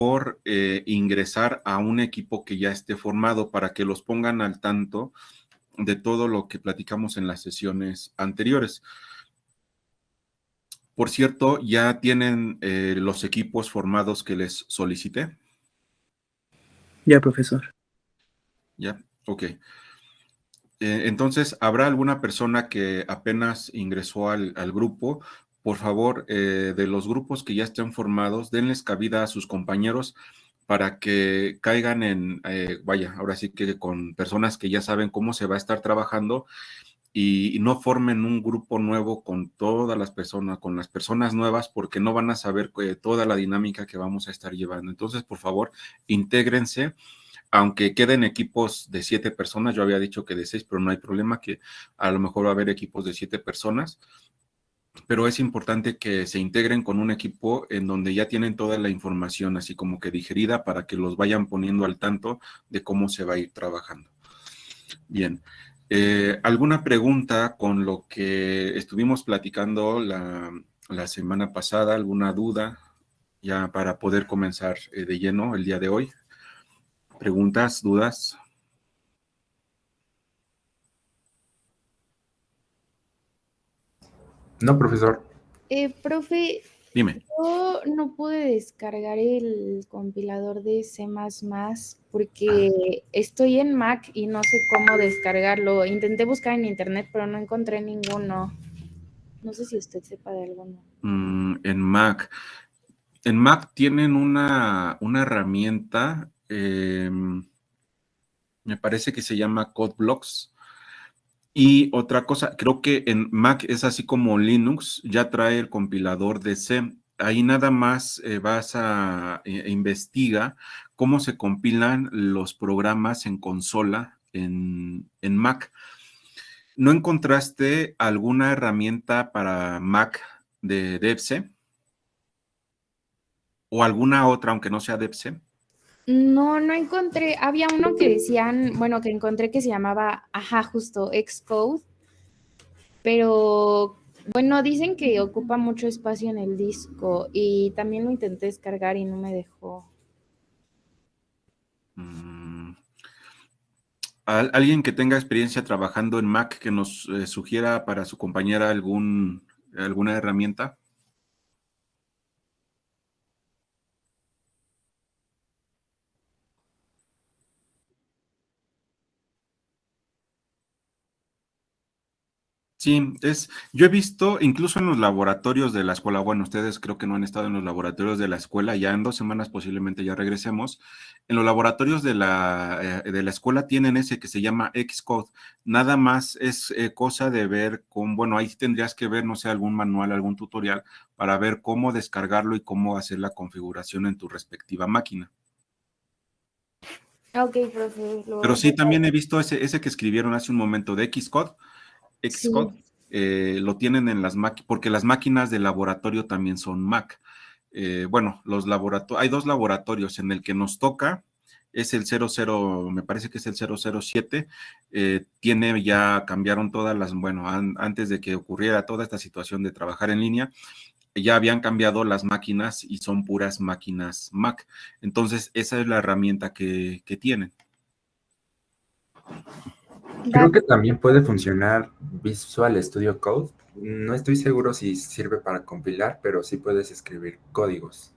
por ingresar a un equipo que ya esté formado para que los pongan al tanto de todo lo que platicamos en las sesiones anteriores. Por cierto, ¿ya tienen los equipos formados que les solicité? Ya, profesor. Ya, ok. Entonces, ¿habrá alguna persona que apenas ingresó al grupo? Por favor, de los grupos que ya estén formados, denles cabida a sus compañeros para que caigan en, vaya, ahora sí que con personas que ya saben cómo se va a estar trabajando y no formen un grupo nuevo con todas las personas, con las personas nuevas, porque no van a saber toda la dinámica que vamos a estar llevando. Entonces, por favor, intégrense. Aunque queden equipos de 7 personas, yo había dicho que de 6, pero no hay problema, que a lo mejor va a haber equipos de 7 personas, pero es importante que se integren con un equipo en donde ya tienen toda la información así como que digerida para que los vayan poniendo al tanto de cómo se va a ir trabajando. Bien, ¿alguna pregunta con lo que estuvimos platicando la semana pasada? ¿Alguna duda ya para poder comenzar de lleno el día de hoy? ¿Preguntas, dudas? No, profesor. Profe, Dime. yo no pude descargar el compilador de C++ porque estoy en Mac y no sé cómo descargarlo. Intenté buscar en internet, pero no encontré ninguno. No sé si usted sepa de alguno. En Mac. En Mac tienen una herramienta, me parece que se llama CodeBlocks. Y otra cosa, creo que en Mac es así como Linux, ya trae el compilador de C. Ahí nada más vas a investiga cómo se compilan los programas en consola en Mac. ¿No encontraste alguna herramienta para Mac de DevC? ¿O alguna otra, aunque no sea DevC? No, no encontré. Había uno que decían, bueno, que encontré que se llamaba, justo, Xcode. Pero bueno, dicen que ocupa mucho espacio en el disco y también lo intenté descargar y no me dejó. ¿Alguien que tenga experiencia trabajando en Mac que nos sugiera para su compañera alguna herramienta? Sí, yo he visto incluso en los laboratorios de la escuela, bueno, ustedes creo que no han estado en los laboratorios de la escuela, ya en 2 semanas posiblemente ya regresemos. En los laboratorios de la escuela tienen ese que se llama Xcode, nada más es cosa de ver bueno, ahí tendrías que ver, no sé, algún manual, algún tutorial para ver cómo descargarlo y cómo hacer la configuración en tu respectiva máquina. Ok, profe. Pero sí, también he visto ese que escribieron hace un momento de Xcode, Sí. lo tienen en las máquinas, porque las máquinas de laboratorio también son Mac. Bueno, hay 2 laboratorios en el que nos toca, es el 00, me parece que es el 007, cambiaron todas las, bueno, antes de que ocurriera toda esta situación de trabajar en línea, ya habían cambiado las máquinas y son puras máquinas Mac. Entonces, esa es la herramienta que tienen. Creo que también puede funcionar Visual Studio Code. No estoy seguro si sirve para compilar, pero sí puedes escribir códigos.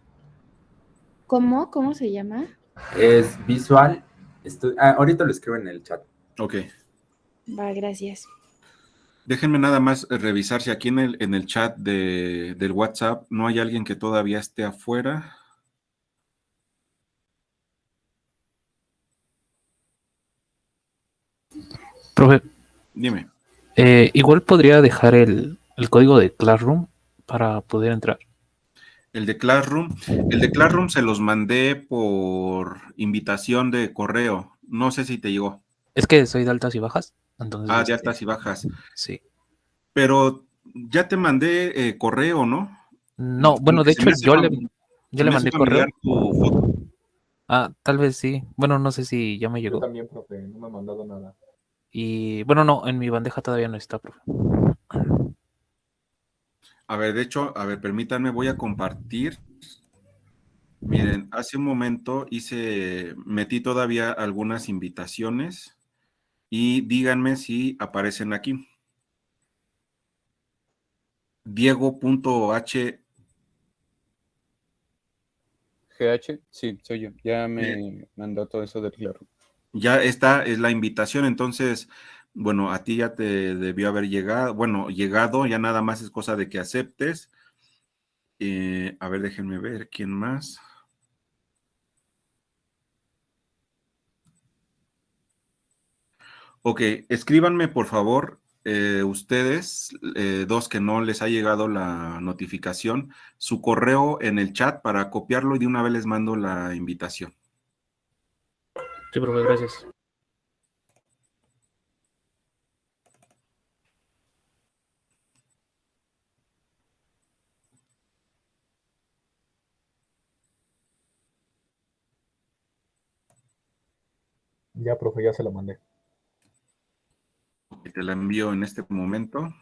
¿Cómo? ¿Cómo se llama? Es Visual Studio. Ahorita lo escribo en el chat. Ok. Va, gracias. Déjenme nada más revisar si aquí en el chat del WhatsApp no hay alguien que todavía esté afuera. Profe, Dime. igual podría dejar el código de Classroom para poder entrar. El de Classroom se los mandé por invitación de correo. No sé si te llegó. Es que soy de altas y bajas, entonces... De altas y bajas. Sí. Pero ya te mandé correo, ¿no? No, Como bueno, que de hecho yo le me hace mandé familiar correo. tu foto. Tal vez sí. Bueno, no sé si ya me llegó. Yo también, profe, no me ha mandado nada. Y bueno, no, en mi bandeja todavía no está, profe. A ver, de hecho, permítanme, voy a compartir. Miren, hace un momento metí todavía algunas invitaciones y díganme si aparecen aquí. Diego.h. GH, sí, soy yo. Ya me mandó todo eso del Claro. Ya esta es la invitación, entonces, bueno, a ti ya te debió haber llegado, bueno, llegado, ya nada más es cosa de que aceptes. A ver, déjenme ver, ¿quién más? Ok, escríbanme por favor, ustedes, dos que no les ha llegado la notificación, su correo en el chat para copiarlo y de una vez les mando la invitación. Sí, profe, gracias. Ya, profe, ya se la mandé. Te la envío en este momento.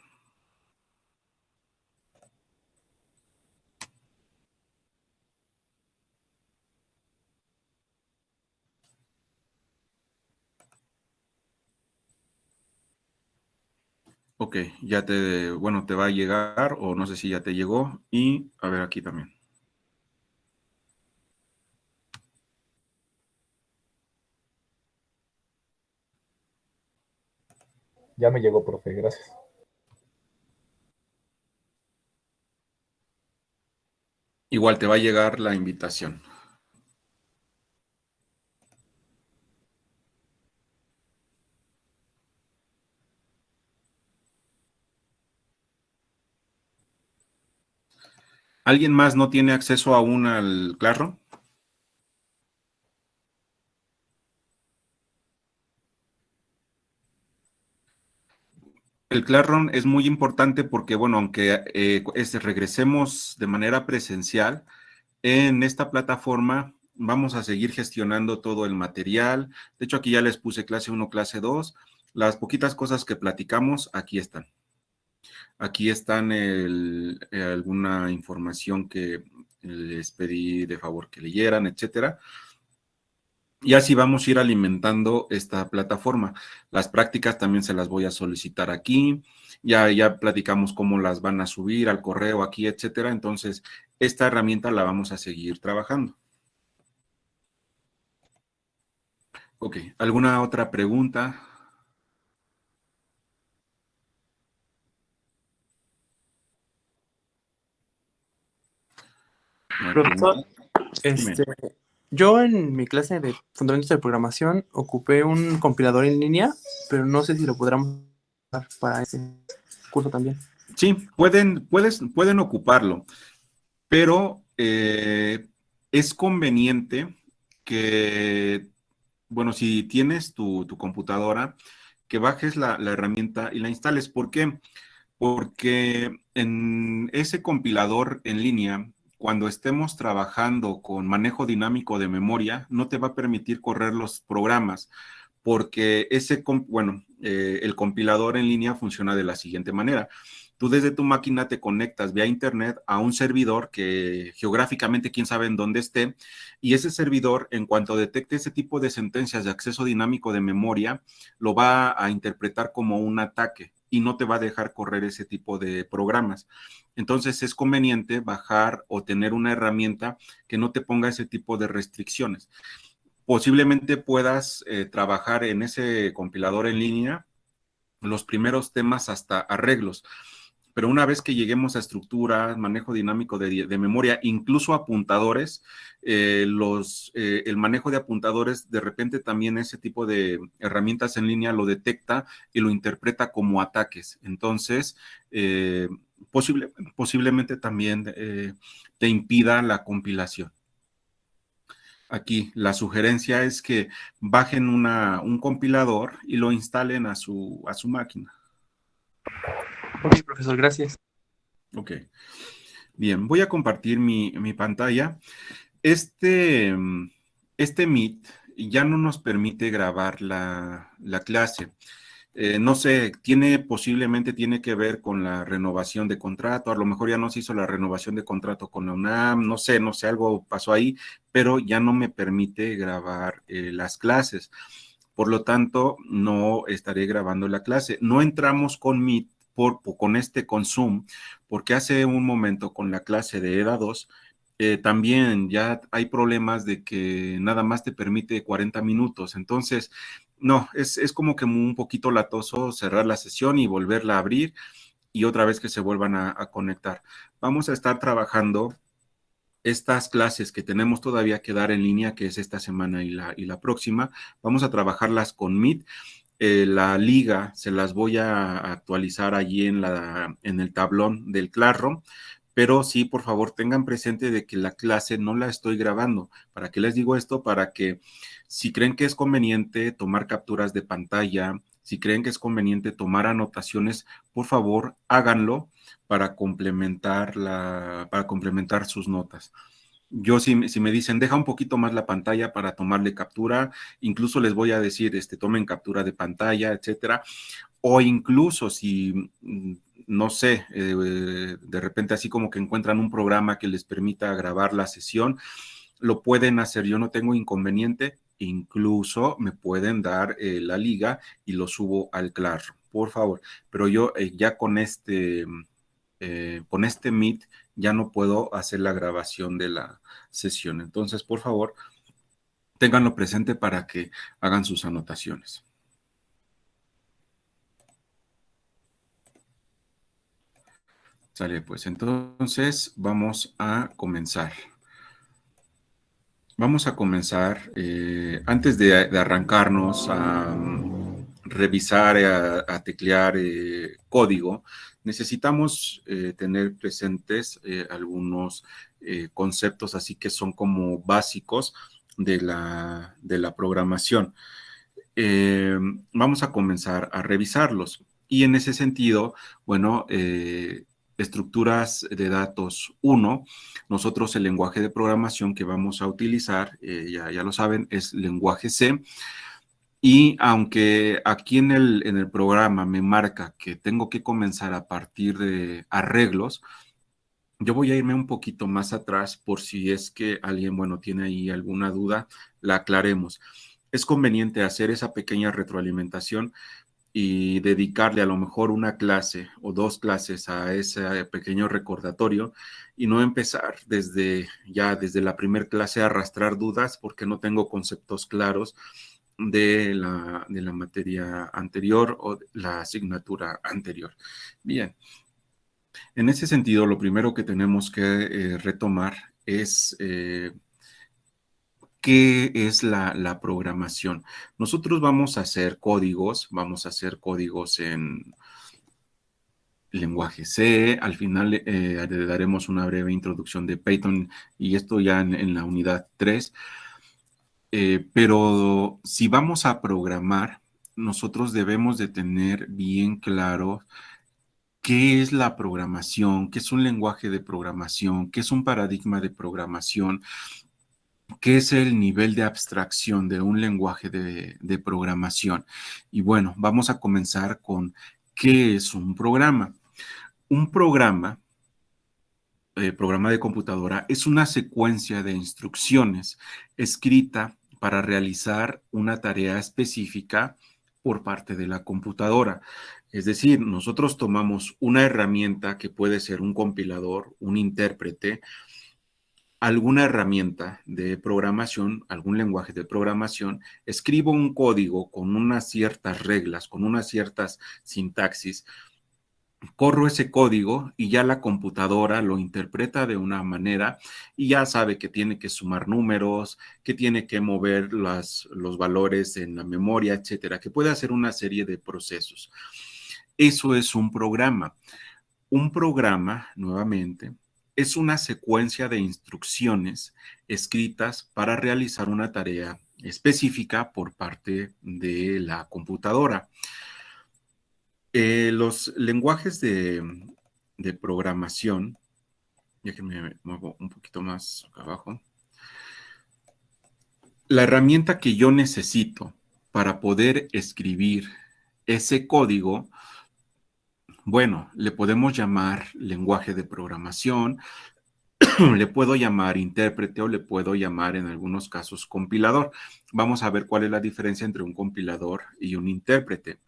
Ok, ya bueno, te va a llegar o no sé si ya te llegó y a ver aquí también. Ya me llegó, profe, gracias. Igual te va a llegar la invitación. ¿Alguien más no tiene acceso aún al Classroom? El Classroom es muy importante porque, bueno, aunque regresemos de manera presencial, en esta plataforma vamos a seguir gestionando todo el material. De hecho, aquí ya les puse clase 1, clase 2. Las poquitas cosas que platicamos, aquí están. Aquí están alguna información que les pedí de favor que leyeran, etcétera. Y así vamos a ir alimentando esta plataforma. Las prácticas también se las voy a solicitar aquí. Ya platicamos cómo las van a subir al correo aquí, etcétera. Entonces, esta herramienta la vamos a seguir trabajando. Ok, ¿alguna otra pregunta? ¿No hay Profesor, Dime. yo en mi clase de Fundamentos de Programación ocupé un compilador en línea, pero no sé si lo podremos usar para ese curso también. Sí, pueden ocuparlo, pero es conveniente que, bueno, si tienes tu computadora, que bajes la herramienta y la instales. ¿Por qué? Porque en ese compilador en línea, cuando estemos trabajando con manejo dinámico de memoria, no te va a permitir correr los programas, porque el compilador en línea funciona de la siguiente manera. Tú desde tu máquina te conectas vía internet a un servidor que geográficamente quién sabe en dónde esté, y ese servidor, en cuanto detecte ese tipo de sentencias de acceso dinámico de memoria, lo va a interpretar como un ataque y no te va a dejar correr ese tipo de programas. Entonces es conveniente bajar o tener una herramienta que no te ponga ese tipo de restricciones. Posiblemente puedas trabajar en ese compilador en línea los primeros temas hasta arreglos, pero una vez que lleguemos a estructuras, manejo dinámico de memoria, incluso apuntadores, el manejo de apuntadores, de repente también ese tipo de herramientas en línea lo detecta y lo interpreta como ataques. Entonces, posiblemente también te impida la compilación. Aquí la sugerencia es que bajen un compilador y lo instalen a su máquina. Ok, profesor, gracias. Ok. Bien, voy a compartir mi pantalla. Este Meet ya no nos permite grabar la clase. No sé, posiblemente tiene que ver con la renovación de contrato, a lo mejor ya no se hizo la renovación de contrato con la UNAM, no sé, algo pasó ahí, pero ya no me permite grabar las clases. Por lo tanto, no estaré grabando la clase. No entramos con Meet, con Zoom, porque hace un momento con la clase de EDA 2, también ya hay problemas de que nada más te permite 40 minutos. Entonces, no, es como que un poquito latoso cerrar la sesión y volverla a abrir y otra vez que se vuelvan a conectar. Vamos a estar trabajando estas clases que tenemos todavía que dar en línea, que es esta semana y la próxima. Vamos a trabajarlas con Meet. La liga se las voy a actualizar allí en el tablón del Classroom, pero sí, por favor, tengan presente de que la clase no la estoy grabando. ¿Para qué les digo esto? Para que si creen que es conveniente tomar capturas de pantalla, si creen que es conveniente tomar anotaciones, por favor, háganlo para complementar sus notas. Yo si me dicen, deja un poquito más la pantalla para tomarle captura, incluso les voy a decir, tomen captura de pantalla, etcétera. O incluso si, no sé, de repente así como que encuentran un programa que les permita grabar la sesión, lo pueden hacer, yo no tengo inconveniente, incluso me pueden dar la liga y lo subo al Classroom, por favor. Pero yo ya con este Meet ya no puedo hacer la grabación de la sesión. Entonces, por favor, ténganlo presente para que hagan sus anotaciones. Sale, pues entonces vamos a comenzar. Vamos a comenzar, antes de arrancarnos a revisar, a teclear código, necesitamos tener presentes algunos conceptos, así que son como básicos de la programación. Vamos a comenzar a revisarlos. Y en ese sentido, bueno, estructuras de datos 1, nosotros el lenguaje de programación que vamos a utilizar, ya lo saben, es lenguaje C. Y aunque aquí en el programa me marca que tengo que comenzar a partir de arreglos, yo voy a irme un poquito más atrás por si es que alguien, bueno, tiene ahí alguna duda, la aclaremos. Es conveniente hacer esa pequeña retroalimentación y dedicarle a lo mejor una clase o 2 clases a ese pequeño recordatorio y no empezar desde la primera clase a arrastrar dudas porque no tengo conceptos claros de la materia anterior o de la asignatura anterior. Bien, en ese sentido, lo primero que tenemos que retomar es ¿qué es la programación? Nosotros vamos a hacer códigos en lenguaje C, al final le daremos una breve introducción de Python y esto ya en la unidad 3, pero si vamos a programar, nosotros debemos de tener bien claro qué es la programación, qué es un lenguaje de programación, qué es un paradigma de programación, qué es el nivel de abstracción de un lenguaje de programación. Y bueno, vamos a comenzar con qué es un programa. Un programa de computadora, es una secuencia de instrucciones escrita para realizar una tarea específica por parte de la computadora. Es decir, nosotros tomamos una herramienta que puede ser un compilador, un intérprete, alguna herramienta de programación, algún lenguaje de programación, escribo un código con unas ciertas reglas, con unas ciertas sintaxis, corro ese código y ya la computadora lo interpreta de una manera y ya sabe que tiene que sumar números, que tiene que mover los valores en la memoria, etcétera, que puede hacer una serie de procesos. Eso es un programa. Un programa, nuevamente, es una secuencia de instrucciones escritas para realizar una tarea específica por parte de la computadora. Los lenguajes de programación, déjenme muevo un poquito más abajo. La herramienta que yo necesito para poder escribir ese código, bueno, le podemos llamar lenguaje de programación, le puedo llamar intérprete o le puedo llamar en algunos casos compilador. Vamos a ver cuál es la diferencia entre un compilador y un intérprete.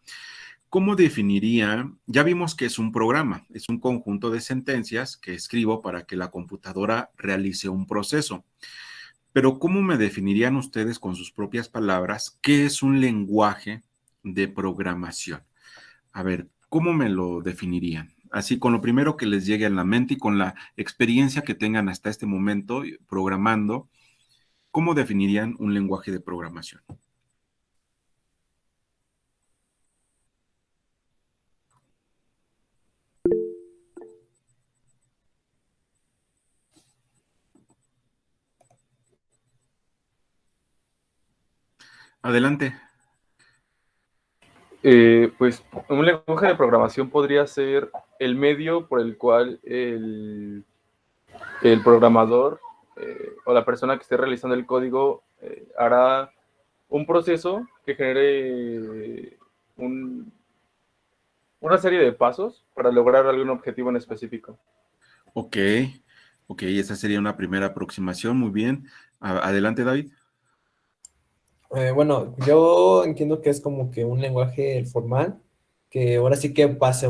¿Cómo definiría? Ya vimos que es un programa, es un conjunto de sentencias que escribo para que la computadora realice un proceso. Pero ¿cómo me definirían ustedes con sus propias palabras qué es un lenguaje de programación? A ver, ¿cómo me lo definirían? Así, con lo primero que les llegue a la mente y con la experiencia que tengan hasta este momento programando, ¿cómo definirían un lenguaje de programación? Adelante. Pues un lenguaje de programación podría ser el medio por el cual el programador o la persona que esté realizando el código hará un proceso que genere una serie de pasos para lograr algún objetivo en específico. Ok, esa sería una primera aproximación, muy bien. Adelante, David. Bueno, yo entiendo que es como que un lenguaje formal, que ahora sí que pase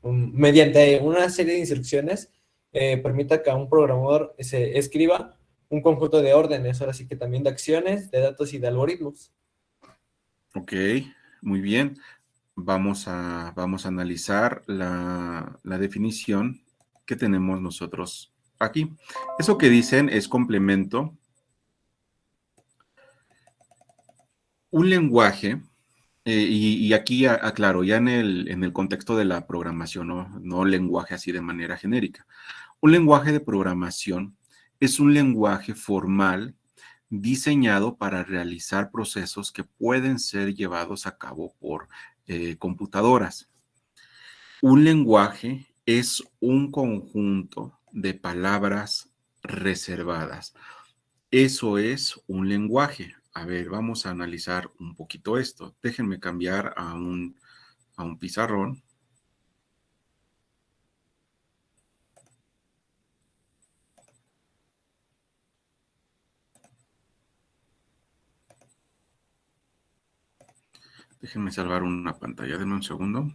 mediante una serie de instrucciones, permita que a un programador se escriba un conjunto de órdenes, ahora sí que también de acciones, de datos y de algoritmos. Ok, muy bien. Vamos a analizar la definición que tenemos nosotros aquí. Eso que dicen es complemento. Un lenguaje, y aquí aclaro, ya en el contexto de la programación, no lenguaje así de manera genérica. Un lenguaje de programación es un lenguaje formal diseñado para realizar procesos que pueden ser llevados a cabo por computadoras. Un lenguaje es un conjunto de palabras reservadas. Eso es un lenguaje. A ver, vamos a analizar un poquito esto. Déjenme cambiar a un pizarrón. Déjenme salvar una pantalla. Denme un segundo.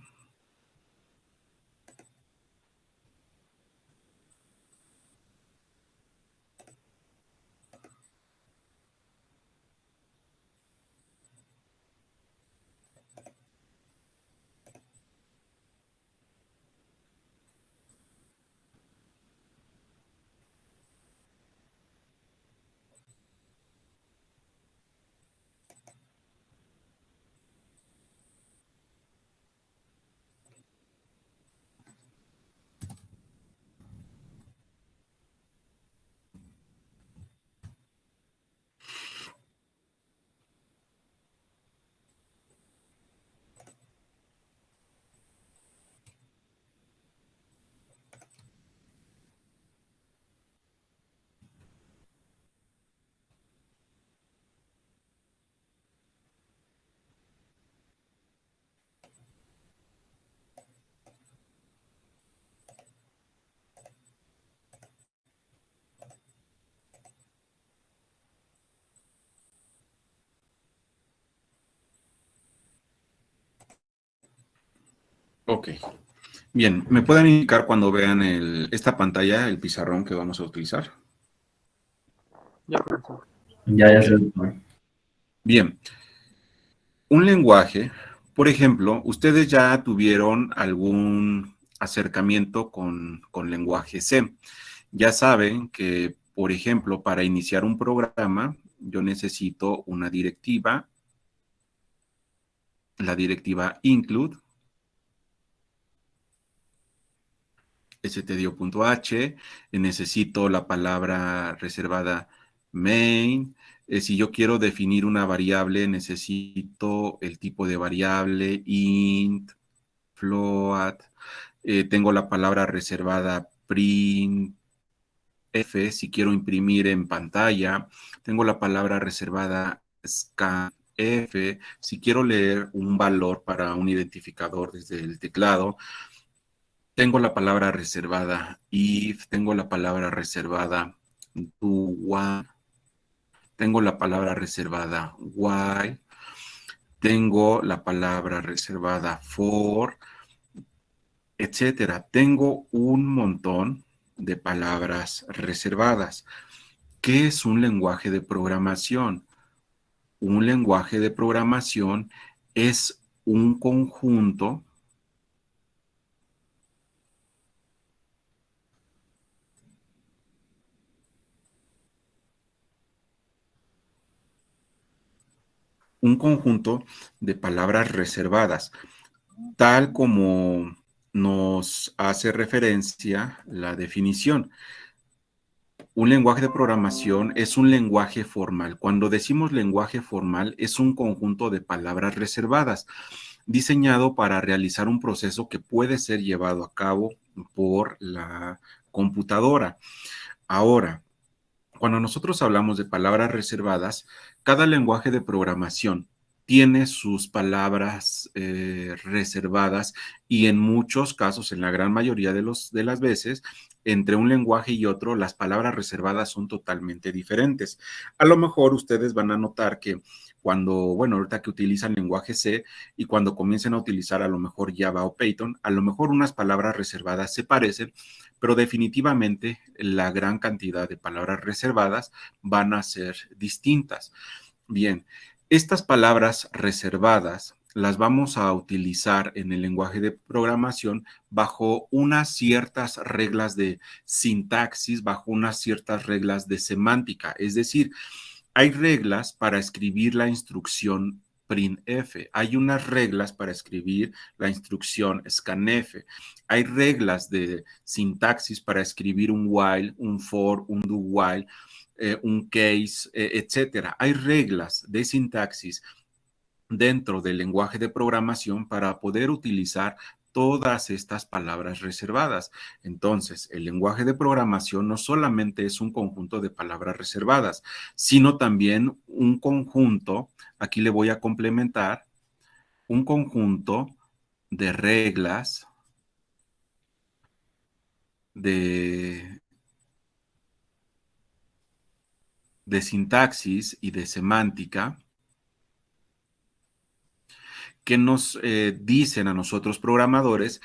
Ok. Bien, ¿me pueden indicar cuando vean esta pantalla, el pizarrón que vamos a utilizar? Ya, profesor. Ya se lo tomé. Bien, un lenguaje, por ejemplo, ustedes ya tuvieron algún acercamiento con lenguaje C. Ya saben que, por ejemplo, para iniciar un programa, yo necesito una directiva, la directiva include, stdio.h, necesito la palabra reservada main. Si yo quiero definir una variable, necesito el tipo de variable int, float. Tengo la palabra reservada print, f, si quiero imprimir en pantalla. Tengo la palabra reservada scan, F, si quiero leer un valor para un identificador desde el teclado, tengo la palabra reservada if, tengo la palabra reservada do while, tengo la palabra reservada while, tengo la palabra reservada for, etcétera. Tengo un montón de palabras reservadas. ¿Qué es un lenguaje de programación? Un lenguaje de programación es un conjunto de palabras reservadas, tal como nos hace referencia la definición. Un lenguaje de programación es un lenguaje formal. Cuando decimos lenguaje formal, es un conjunto de palabras reservadas, diseñado para realizar un proceso que puede ser llevado a cabo por la computadora. Ahora, cuando nosotros hablamos de palabras reservadas, cada lenguaje de programación tiene sus palabras reservadas y en muchos casos, en la gran mayoría de las veces, entre un lenguaje y otro, las palabras reservadas son totalmente diferentes. A lo mejor ustedes van a notar que ahorita que utilizan lenguaje C y cuando comiencen a utilizar a lo mejor Java o Python, a lo mejor unas palabras reservadas se parecen, pero definitivamente la gran cantidad de palabras reservadas van a ser distintas. Bien, estas palabras reservadas las vamos a utilizar en el lenguaje de programación bajo unas ciertas reglas de sintaxis, bajo unas ciertas reglas de semántica. Es decir, hay reglas para escribir la instrucción printf, hay unas reglas para escribir la instrucción scanf, hay reglas de sintaxis para escribir un while, un for, un do while, un case, etcétera. Hay reglas de sintaxis dentro del lenguaje de programación para poder utilizar todas estas palabras reservadas. Entonces, el lenguaje de programación no solamente es un conjunto de palabras reservadas, sino también un conjunto, aquí le voy a complementar, un conjunto de reglas de sintaxis y de semántica que nos dicen a nosotros programadores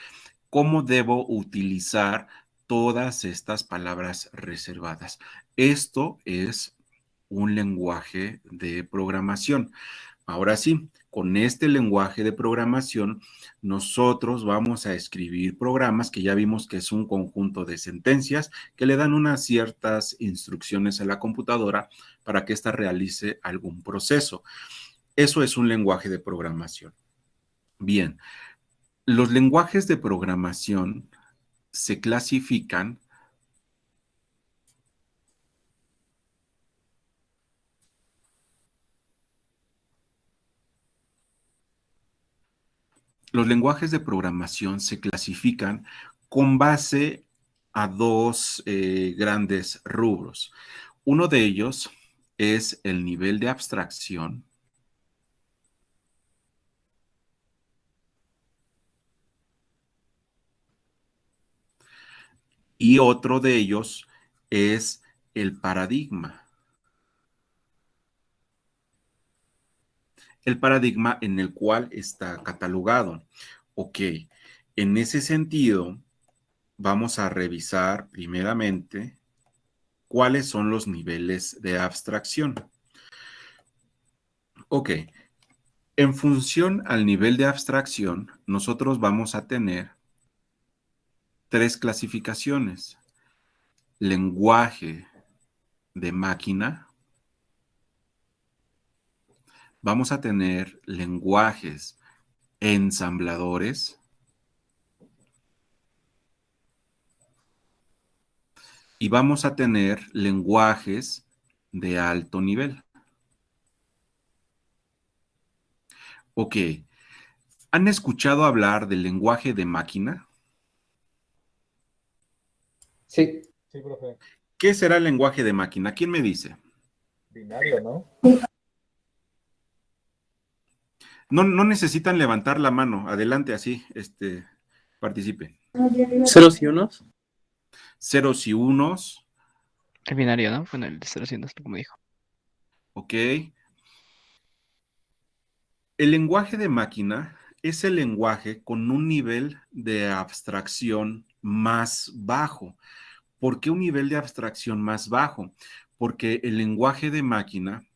cómo debo utilizar todas estas palabras reservadas. Esto es un lenguaje de programación. Ahora sí, con este lenguaje de programación, nosotros vamos a escribir programas que ya vimos que es un conjunto de sentencias que le dan unas ciertas instrucciones a la computadora para que ésta realice algún proceso. Eso es un lenguaje de programación. Bien, los lenguajes de programación se clasifican con base a dos grandes rubros. Uno de ellos es el nivel de abstracción y otro de ellos es el paradigma. El paradigma en el cual está catalogado. Ok, en ese sentido, vamos a revisar primeramente cuáles son los niveles de abstracción. Ok, en función al nivel de abstracción, nosotros vamos a tener tres clasificaciones. Lenguaje de máquina. Vamos a tener lenguajes ensambladores. Y vamos a tener lenguajes de alto nivel. Ok, ¿han escuchado hablar del lenguaje de máquina? Sí. Sí, profe. ¿Qué será el lenguaje de máquina? ¿Quién me dice? Binario, ¿no? No, no necesitan levantar la mano. Adelante, así, participen. ¿Ceros y unos? Ceros y unos, El binario, ¿no? Bueno, el de 0 100, como dijo. ok. El lenguaje de máquina es el lenguaje con un nivel de abstracción más bajo. ¿Por qué un nivel de abstracción más bajo? Porque el lenguaje de máquina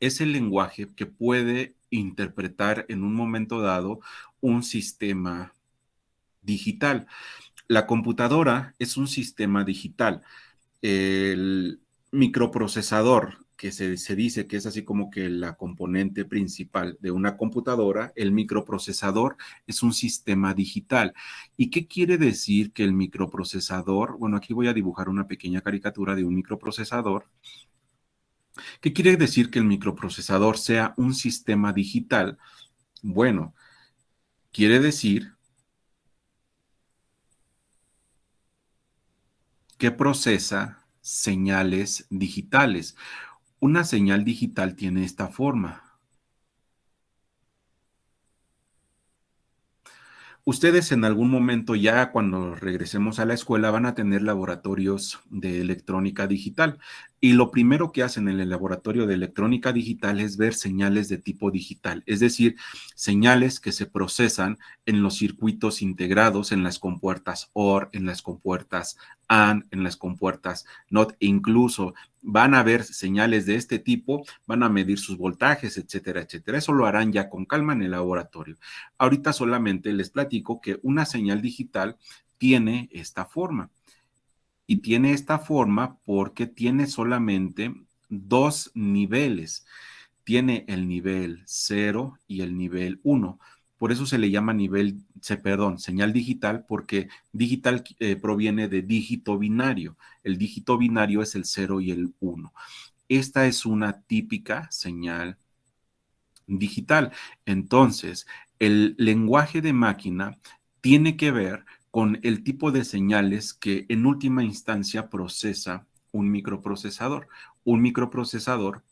es el lenguaje que puede interpretar en un momento dado un sistema digital. La computadora es un sistema digital. El microprocesador, que se dice que es así como que la componente principal de una computadora, el microprocesador es un sistema digital. ¿Y qué quiere decir que el microprocesador? Bueno, aquí voy a dibujar una pequeña caricatura de un microprocesador. ¿Qué quiere decir que el microprocesador sea un sistema digital? Bueno, quiere decir que procesa señales digitales. Una señal digital tiene esta forma. Ustedes en algún momento ya cuando regresemos a la escuela van a tener laboratorios de electrónica digital y lo primero que hacen en el laboratorio de electrónica digital es ver señales de tipo digital, es decir, señales que se procesan en los circuitos integrados, en las compuertas OR, en las compuertas AND, en las compuertas NOT, incluso van a ver señales de este tipo, van a medir sus voltajes, etcétera, etcétera. Eso lo harán ya con calma en el laboratorio. Ahorita solamente les platico que una señal digital tiene esta forma. Y tiene esta forma porque tiene solamente dos niveles. Tiene el nivel 0 y el nivel 1. Por eso se le llama señal digital, porque digital proviene de dígito binario. El dígito binario es el 0 y el 1. Esta es una típica señal digital. Entonces, el lenguaje de máquina tiene que ver con el tipo de señales que en última instancia procesa un microprocesador. Un microprocesador,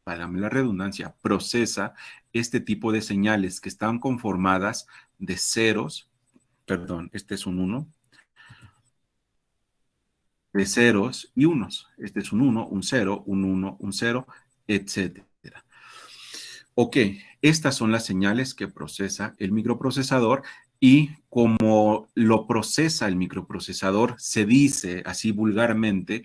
válgame la redundancia, procesa este tipo de señales que están conformadas de ceros, perdón, este es un 1, de ceros y unos. Este es un 1, un 0, un 1, un 0, etcétera. Ok, estas son las señales que procesa el microprocesador y como lo procesa el microprocesador, se dice así vulgarmente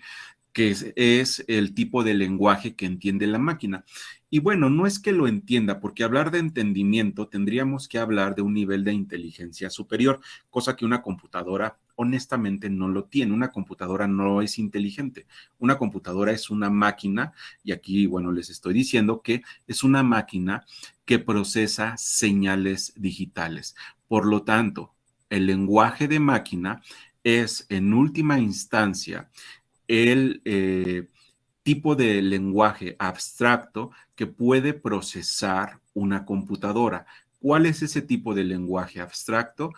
que es el tipo de lenguaje que entiende la máquina. Y bueno, no es que lo entienda, porque hablar de entendimiento tendríamos que hablar de un nivel de inteligencia superior, cosa que una computadora honestamente no lo tiene. Una computadora no es inteligente. Una computadora es una máquina, y aquí, bueno, les estoy diciendo que es una máquina que procesa señales digitales. Por lo tanto, el lenguaje de máquina es, en última instancia, el tipo de lenguaje abstracto que puede procesar una computadora. ¿Cuál es ese tipo de lenguaje abstracto?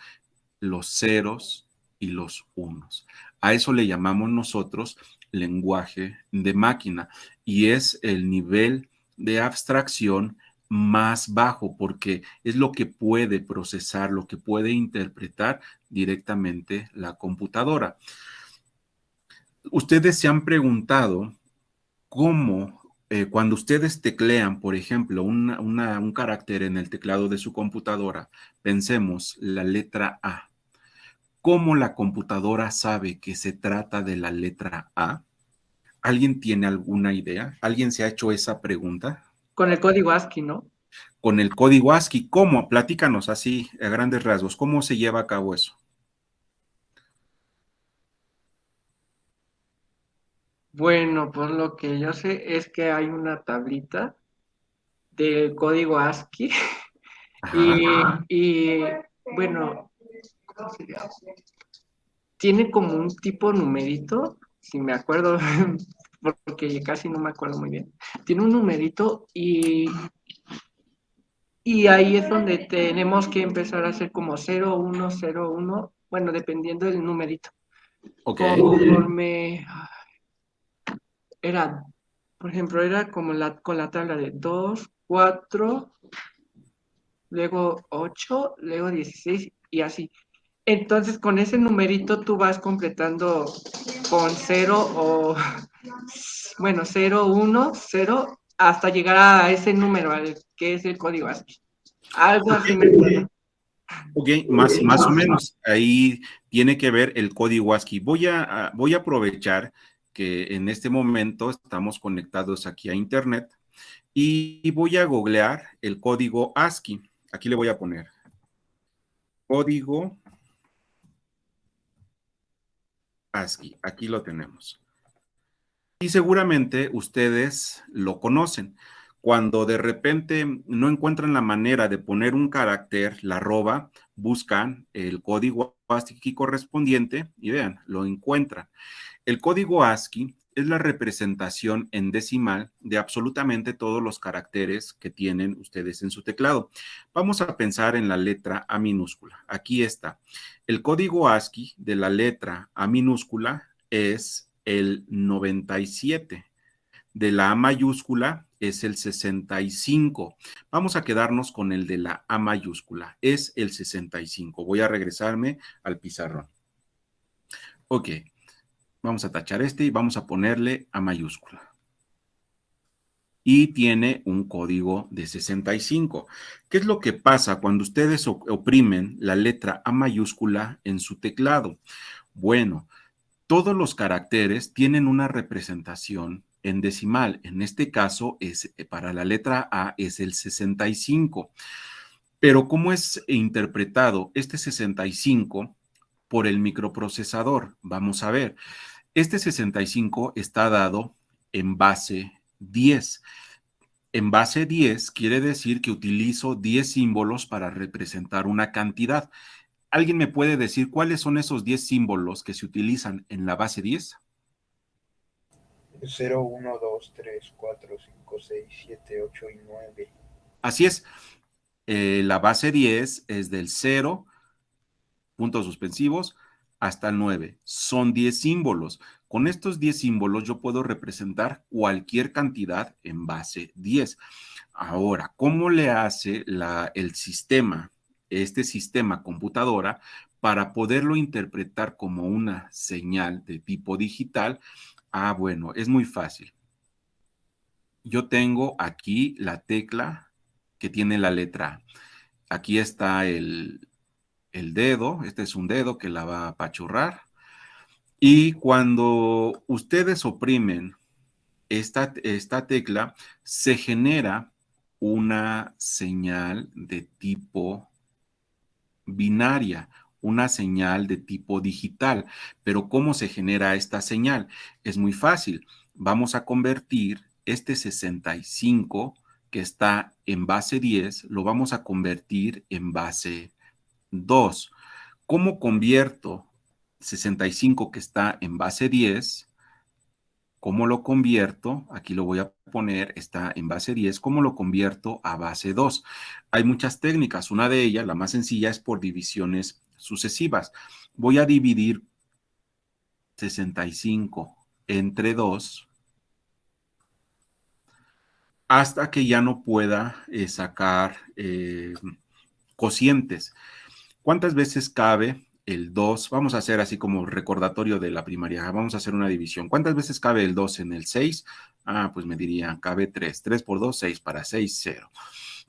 Los ceros y los unos. A eso le llamamos nosotros lenguaje de máquina y es el nivel de abstracción más bajo porque es lo que puede procesar, lo que puede interpretar directamente la computadora. Ustedes se han preguntado cómo cuando ustedes teclean, por ejemplo, un carácter en el teclado de su computadora, pensemos la letra A. ¿Cómo la computadora sabe que se trata de la letra A? ¿Alguien tiene alguna idea? ¿Alguien se ha hecho esa pregunta? Con el código ASCII, ¿no? Con el código ASCII, ¿cómo? Platícanos así a grandes rasgos, ¿cómo se lleva a cabo eso? Bueno, pues lo que yo sé es que hay una tablita del código ASCII y bueno, ¿cómo se llama? Tiene como un tipo numerito, si me acuerdo, porque casi no me acuerdo muy bien. Tiene un numerito y ahí es donde tenemos que empezar a hacer como 0, 1, 0, 1, bueno, dependiendo del numerito. Ok. Conforme era, por ejemplo, era como con la tabla de 2, 4, luego 8, luego 16 y así. Entonces, con ese numerito tú vas completando con 0 o, bueno, 0, 1, 0, hasta llegar a ese número, al que es el código ASCII. Algo así me acuerdo. Ok, más o menos. Ahí tiene que ver el código ASCII. Voy a aprovechar que en este momento estamos conectados aquí a Internet y voy a googlear el código ASCII. Aquí le voy a poner código ASCII. Aquí lo tenemos. Y seguramente ustedes lo conocen. Cuando de repente no encuentran la manera de poner un carácter, la arroba, buscan el código ASCII correspondiente y vean, lo encuentran. El código ASCII es la representación en decimal de absolutamente todos los caracteres que tienen ustedes en su teclado. Vamos a pensar en la letra A minúscula. Aquí está. El código ASCII de la letra A minúscula es el 97. De la A mayúscula es el 65. Vamos a quedarnos con el de la A mayúscula. Es el 65. Voy a regresarme al pizarrón. Ok. Vamos a tachar este y vamos a ponerle A mayúscula. Y tiene un código de 65. ¿Qué es lo que pasa cuando ustedes oprimen la letra A mayúscula en su teclado? Bueno, todos los caracteres tienen una representación en decimal. En este caso, para la letra A es el 65. Pero ¿cómo es interpretado este 65 por el microprocesador? Vamos a ver. Este 65 está dado en base 10. En base 10 quiere decir que utilizo 10 símbolos para representar una cantidad. ¿Alguien me puede decir cuáles son esos 10 símbolos que se utilizan en la base 10? 0, 1, 2, 3, 4, 5, 6, 7, 8 y 9. Así es. La base 10 es del 0, puntos suspensivos, hasta el 9. Son 10 símbolos. Con estos 10 símbolos yo puedo representar cualquier cantidad en base 10. Ahora, ¿cómo le hace el sistema, este sistema computadora, para poderlo interpretar como una señal de tipo digital? Ah, bueno, es muy fácil. Yo tengo aquí la tecla que tiene la letra A. Aquí está el dedo, este es un dedo que la va a apachurrar. Y cuando ustedes oprimen esta tecla, se genera una señal de tipo binaria, una señal de tipo digital. Pero ¿cómo se genera esta señal? Es muy fácil. Vamos a convertir este 65 que está en base 10, lo vamos a convertir en base 2. ¿Cómo convierto 65 que está en base 10? ¿Cómo lo convierto? Aquí lo voy a poner, está en base 10. ¿Cómo lo convierto a base 2? Hay muchas técnicas. Una de ellas, la más sencilla, es por divisiones sucesivas. Voy a dividir 65 entre 2 hasta que ya no pueda sacar cocientes. ¿Cuántas veces cabe el 2? Vamos a hacer así como recordatorio de la primaria. Vamos a hacer una división. ¿Cuántas veces cabe el 2 en el 6? Ah, pues me dirían, cabe 3. 3 por 2, 6. Para 6, 0.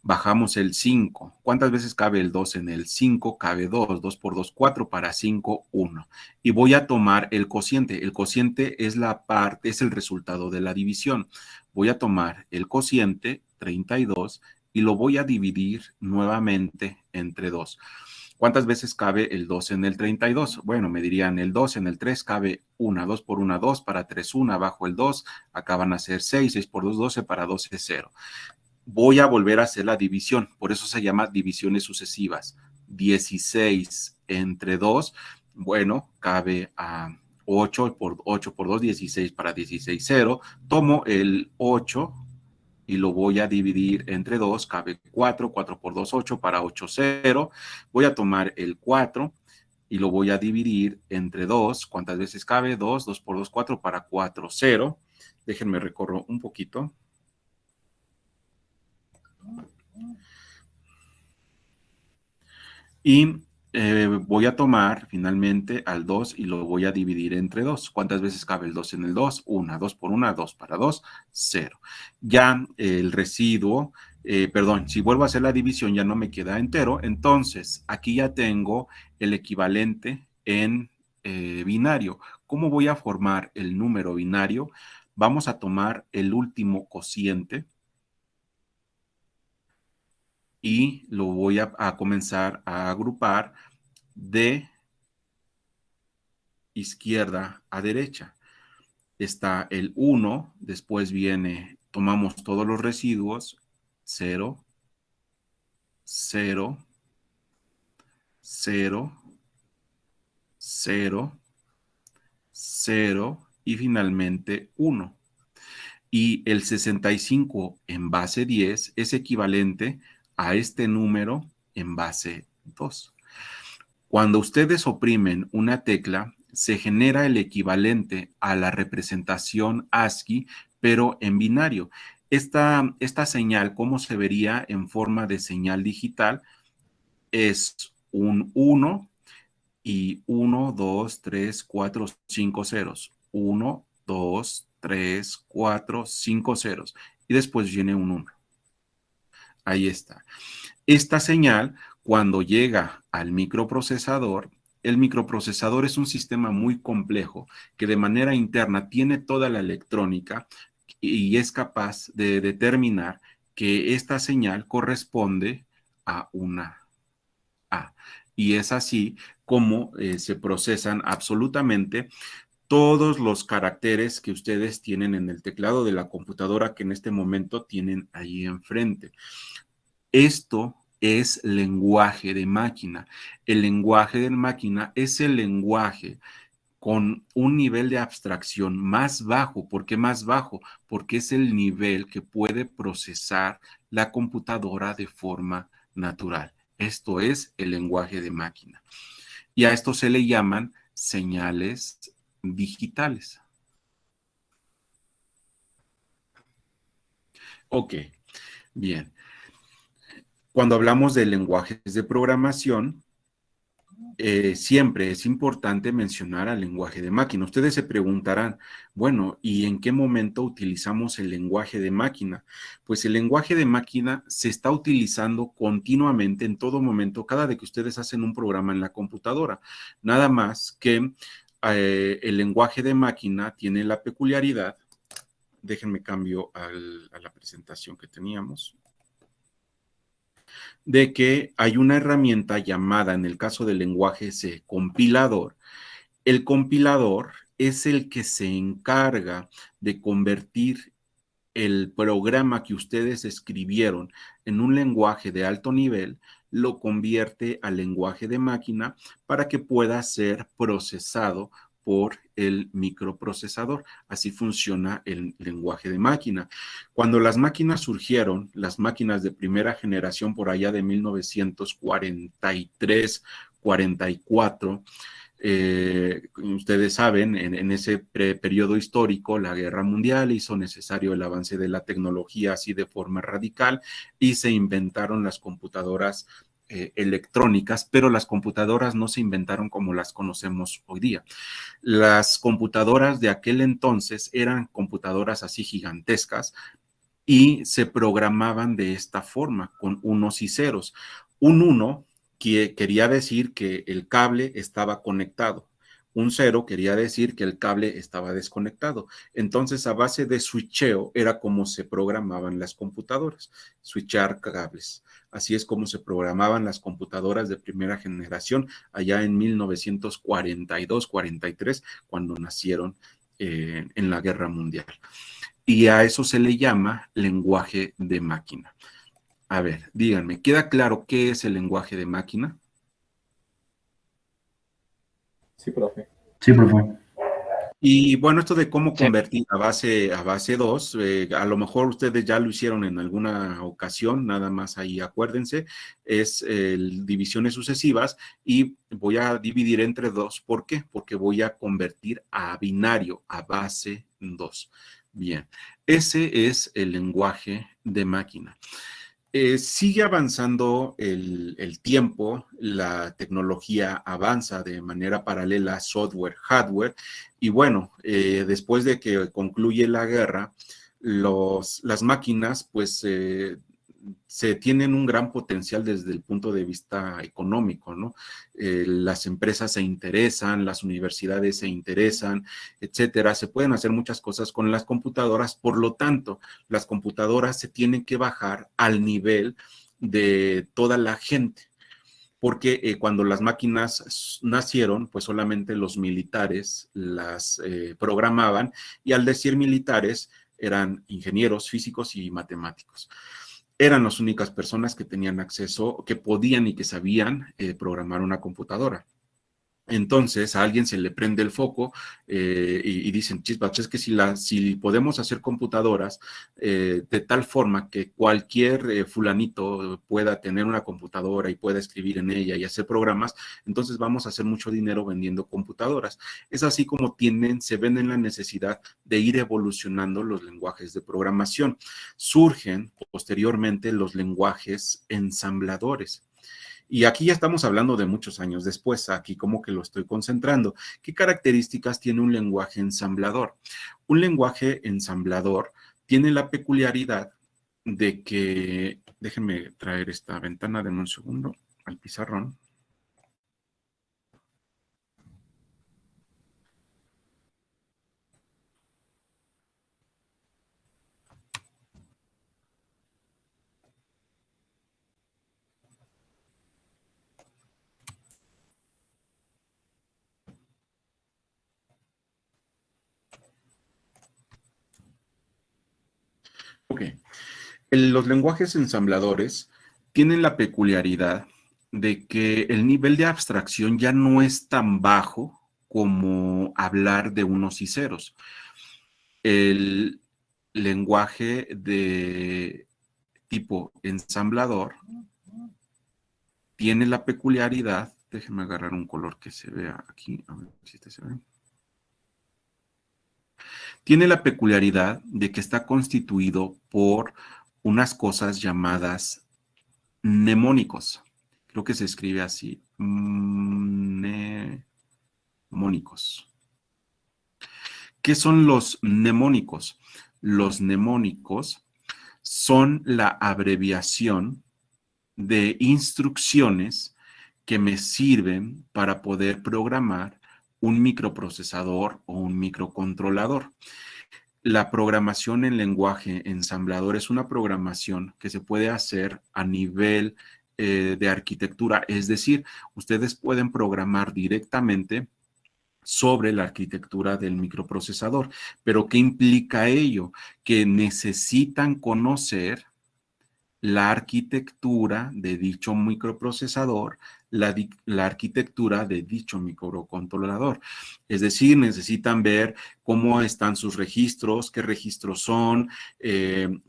Bajamos el 5. ¿Cuántas veces cabe el 2 en el 5? Cabe 2. 2 por 2, 4. Para 5, 1. Y voy a tomar el cociente. El cociente es la parte, es el resultado de la división. Voy a tomar el cociente, 32, y lo voy a dividir nuevamente entre 2. ¿Cuántas veces cabe el 2 en el 32? Bueno, me dirían el 2 en el 3 cabe 1, 2 por 1, 2, para 3, 1, bajo el 2, acá van a ser 6, 6 por 2, 12, para 12, 0. Voy a volver a hacer la división, por eso se llama divisiones sucesivas. 16 entre 2, bueno, cabe a 8 por 2, 16, para 16, 0. Tomo el 8 y lo voy a dividir entre 2, cabe 4, 4 por 2, 8, para 8, 0. Voy a tomar el 4 y lo voy a dividir entre 2. ¿Cuántas veces cabe? 2, 2 por 2, 4, para 4, 0. Déjenme recorro un poquito. Y voy a tomar finalmente al 2 y lo voy a dividir entre 2. ¿Cuántas veces cabe el 2 en el 2? 1, 2 por 1, 2 para 2, 0. Ya el residuo, perdón, si vuelvo a hacer la división ya no me queda entero, entonces aquí ya tengo el equivalente en binario. ¿Cómo voy a formar el número binario? Vamos a tomar el último cociente y lo voy a comenzar a agrupar de izquierda a derecha. Está el 1, después viene, tomamos todos los residuos, 0, 0, 0, 0, 0 y finalmente 1. Y el 65 en base 10 es equivalente a este número en base 2. Cuando ustedes oprimen una tecla, se genera el equivalente a la representación ASCII, pero en binario. Esta señal, ¿cómo se vería en forma de señal digital? Es un 1 y 1, 2, 3, 4, 5 ceros. 1, 2, 3, 4, 5 ceros. Y después viene un 1. Ahí está. Esta señal, cuando llega al microprocesador, el microprocesador es un sistema muy complejo que de manera interna tiene toda la electrónica y es capaz de determinar que esta señal corresponde a una A. Y es así como se procesan absolutamente todos los caracteres que ustedes tienen en el teclado de la computadora que en este momento tienen ahí enfrente. Esto es lenguaje de máquina. El lenguaje de máquina es el lenguaje con un nivel de abstracción más bajo. ¿Por qué más bajo? Porque es el nivel que puede procesar la computadora de forma natural. Esto es el lenguaje de máquina. Y a esto se le llaman señales digitales. Ok, bien. Cuando hablamos de lenguajes de programación, siempre es importante mencionar al lenguaje de máquina. Ustedes se preguntarán, bueno, ¿y en qué momento utilizamos el lenguaje de máquina? Pues el lenguaje de máquina se está utilizando continuamente, en todo momento, cada vez que ustedes hacen un programa en la computadora. Nada más que el lenguaje de máquina tiene la peculiaridad, déjenme cambio a la presentación que teníamos, de que hay una herramienta llamada, en el caso del lenguaje C, compilador. El compilador es el que se encarga de convertir el programa que ustedes escribieron en un lenguaje de alto nivel, lo convierte al lenguaje de máquina para que pueda ser procesado por el microprocesador. Así funciona el lenguaje de máquina. Cuando las máquinas surgieron, las máquinas de primera generación por allá de 1943, 44, ustedes saben, en ese periodo histórico, la guerra mundial hizo necesario el avance de la tecnología así de forma radical y se inventaron las computadoras electrónicas, pero las computadoras no se inventaron como las conocemos hoy día. Las computadoras de aquel entonces eran computadoras así gigantescas y se programaban de esta forma, con unos y ceros. Un 1 que quería decir que el cable estaba conectado. Un 0 quería decir que el cable estaba desconectado. Entonces, a base de switcheo era como se programaban las computadoras, switchar cables. Así es como se programaban las computadoras de primera generación allá en 1942-43, cuando nacieron en la Guerra Mundial. Y a eso se le llama lenguaje de máquina. A ver, díganme, ¿queda claro qué es el lenguaje de máquina? Sí, profe. Sí, profe. Y bueno, esto de cómo convertir a base 2, a lo mejor ustedes ya lo hicieron en alguna ocasión, nada más ahí acuérdense, es divisiones sucesivas y voy a dividir entre 2. ¿Por qué? Porque voy a convertir a binario, a base 2. Bien, ese es el lenguaje de máquina. Sigue avanzando el tiempo, la tecnología avanza de manera paralela, software, hardware, y bueno, después de que concluye la guerra, las máquinas pues se tienen un gran potencial desde el punto de vista económico, ¿no? Las empresas se interesan, las universidades se interesan, etcétera. Se pueden hacer muchas cosas con las computadoras, por lo tanto, las computadoras se tienen que bajar al nivel de toda la gente, porque cuando las máquinas nacieron, pues solamente los militares las programaban, y al decir militares, eran ingenieros físicos y matemáticos. Eran las únicas personas que tenían acceso, que podían y que sabían programar una computadora. Entonces a alguien se le prende el foco y dicen, chispas, es que si podemos hacer computadoras de tal forma que cualquier fulanito pueda tener una computadora y pueda escribir en ella y hacer programas, entonces vamos a hacer mucho dinero vendiendo computadoras. Es así como se ven en la necesidad de ir evolucionando los lenguajes de programación. Surgen posteriormente los lenguajes ensambladores. Y aquí ya estamos hablando de muchos años después, aquí como que lo estoy concentrando. ¿Qué características tiene un lenguaje ensamblador? Un lenguaje ensamblador tiene la peculiaridad de que, déjenme traer esta ventana, denme un segundo, al pizarrón. Ok. Los lenguajes ensambladores tienen la peculiaridad de que el nivel de abstracción ya no es tan bajo como hablar de unos y ceros. El lenguaje de tipo ensamblador tiene la peculiaridad, déjenme agarrar un color que se vea aquí, a ver si este se ve. Tiene la peculiaridad de que está constituido por unas cosas llamadas mnemónicos. Creo que se escribe así, mnemónicos. ¿Qué son los mnemónicos? Los mnemónicos son la abreviación de instrucciones que me sirven para poder programar un microprocesador o un microcontrolador. La programación en lenguaje ensamblador es una programación que se puede hacer a nivel de arquitectura, es decir, ustedes pueden programar directamente sobre la arquitectura del microprocesador. ¿Pero qué implica ello? Que necesitan conocer la arquitectura de dicho microprocesador, la arquitectura de dicho microcontrolador. Es decir, necesitan ver cómo están sus registros, qué registros son,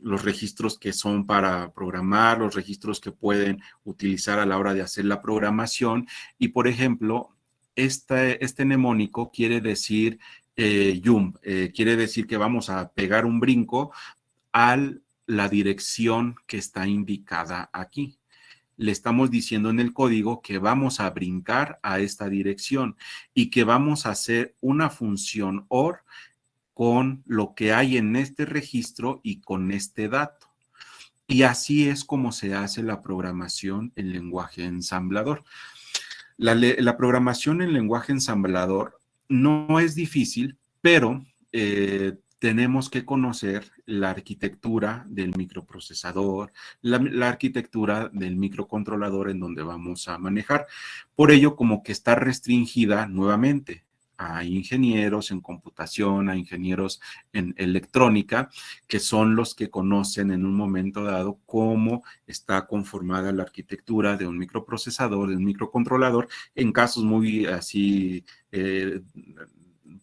los registros que son para programar, los registros que pueden utilizar a la hora de hacer la programación. Y, por ejemplo, este mnemónico quiere decir jump, quiere decir que vamos a pegar un brinco a la dirección que está indicada aquí. Le estamos diciendo en el código que vamos a brincar a esta dirección y que vamos a hacer una función OR con lo que hay en este registro y con este dato. Y así es como se hace la programación en lenguaje ensamblador. La programación en lenguaje ensamblador no es difícil, pero tenemos que conocer la arquitectura del microprocesador, la arquitectura del microcontrolador en donde vamos a manejar. Por ello, como que está restringida nuevamente a ingenieros en computación, a ingenieros en electrónica, que son los que conocen en un momento dado cómo está conformada la arquitectura de un microprocesador, de un microcontrolador, en casos muy así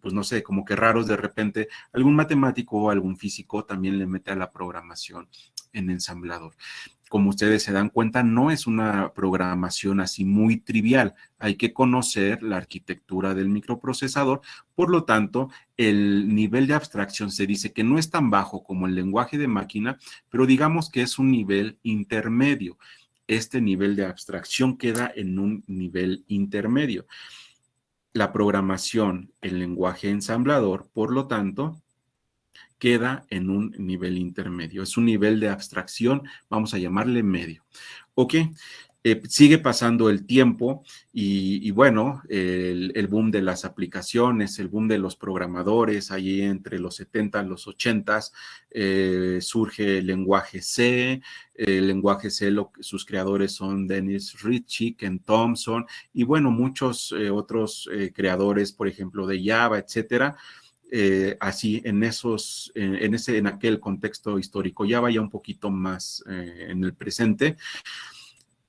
pues no sé, como que raros de repente, algún matemático o algún físico también le mete a la programación en ensamblador. Como ustedes se dan cuenta, no es una programación así muy trivial. Hay que conocer la arquitectura del microprocesador. Por lo tanto, el nivel de abstracción se dice que no es tan bajo como el lenguaje de máquina, pero digamos que es un nivel intermedio. Este nivel de abstracción queda en un nivel intermedio. La programación, el lenguaje ensamblador, por lo tanto, queda en un nivel intermedio. Es un nivel de abstracción, vamos a llamarle medio. Ok, sigue pasando el tiempo y bueno, el boom de las aplicaciones, el boom de los programadores, allí entre los 70 y los 80, surge el lenguaje C. El lenguaje C, sus creadores son Dennis Ritchie, Ken Thompson y bueno, muchos otros creadores, por ejemplo, de Java, etcétera. Así en aquel contexto histórico. Ya vaya un poquito más en el presente.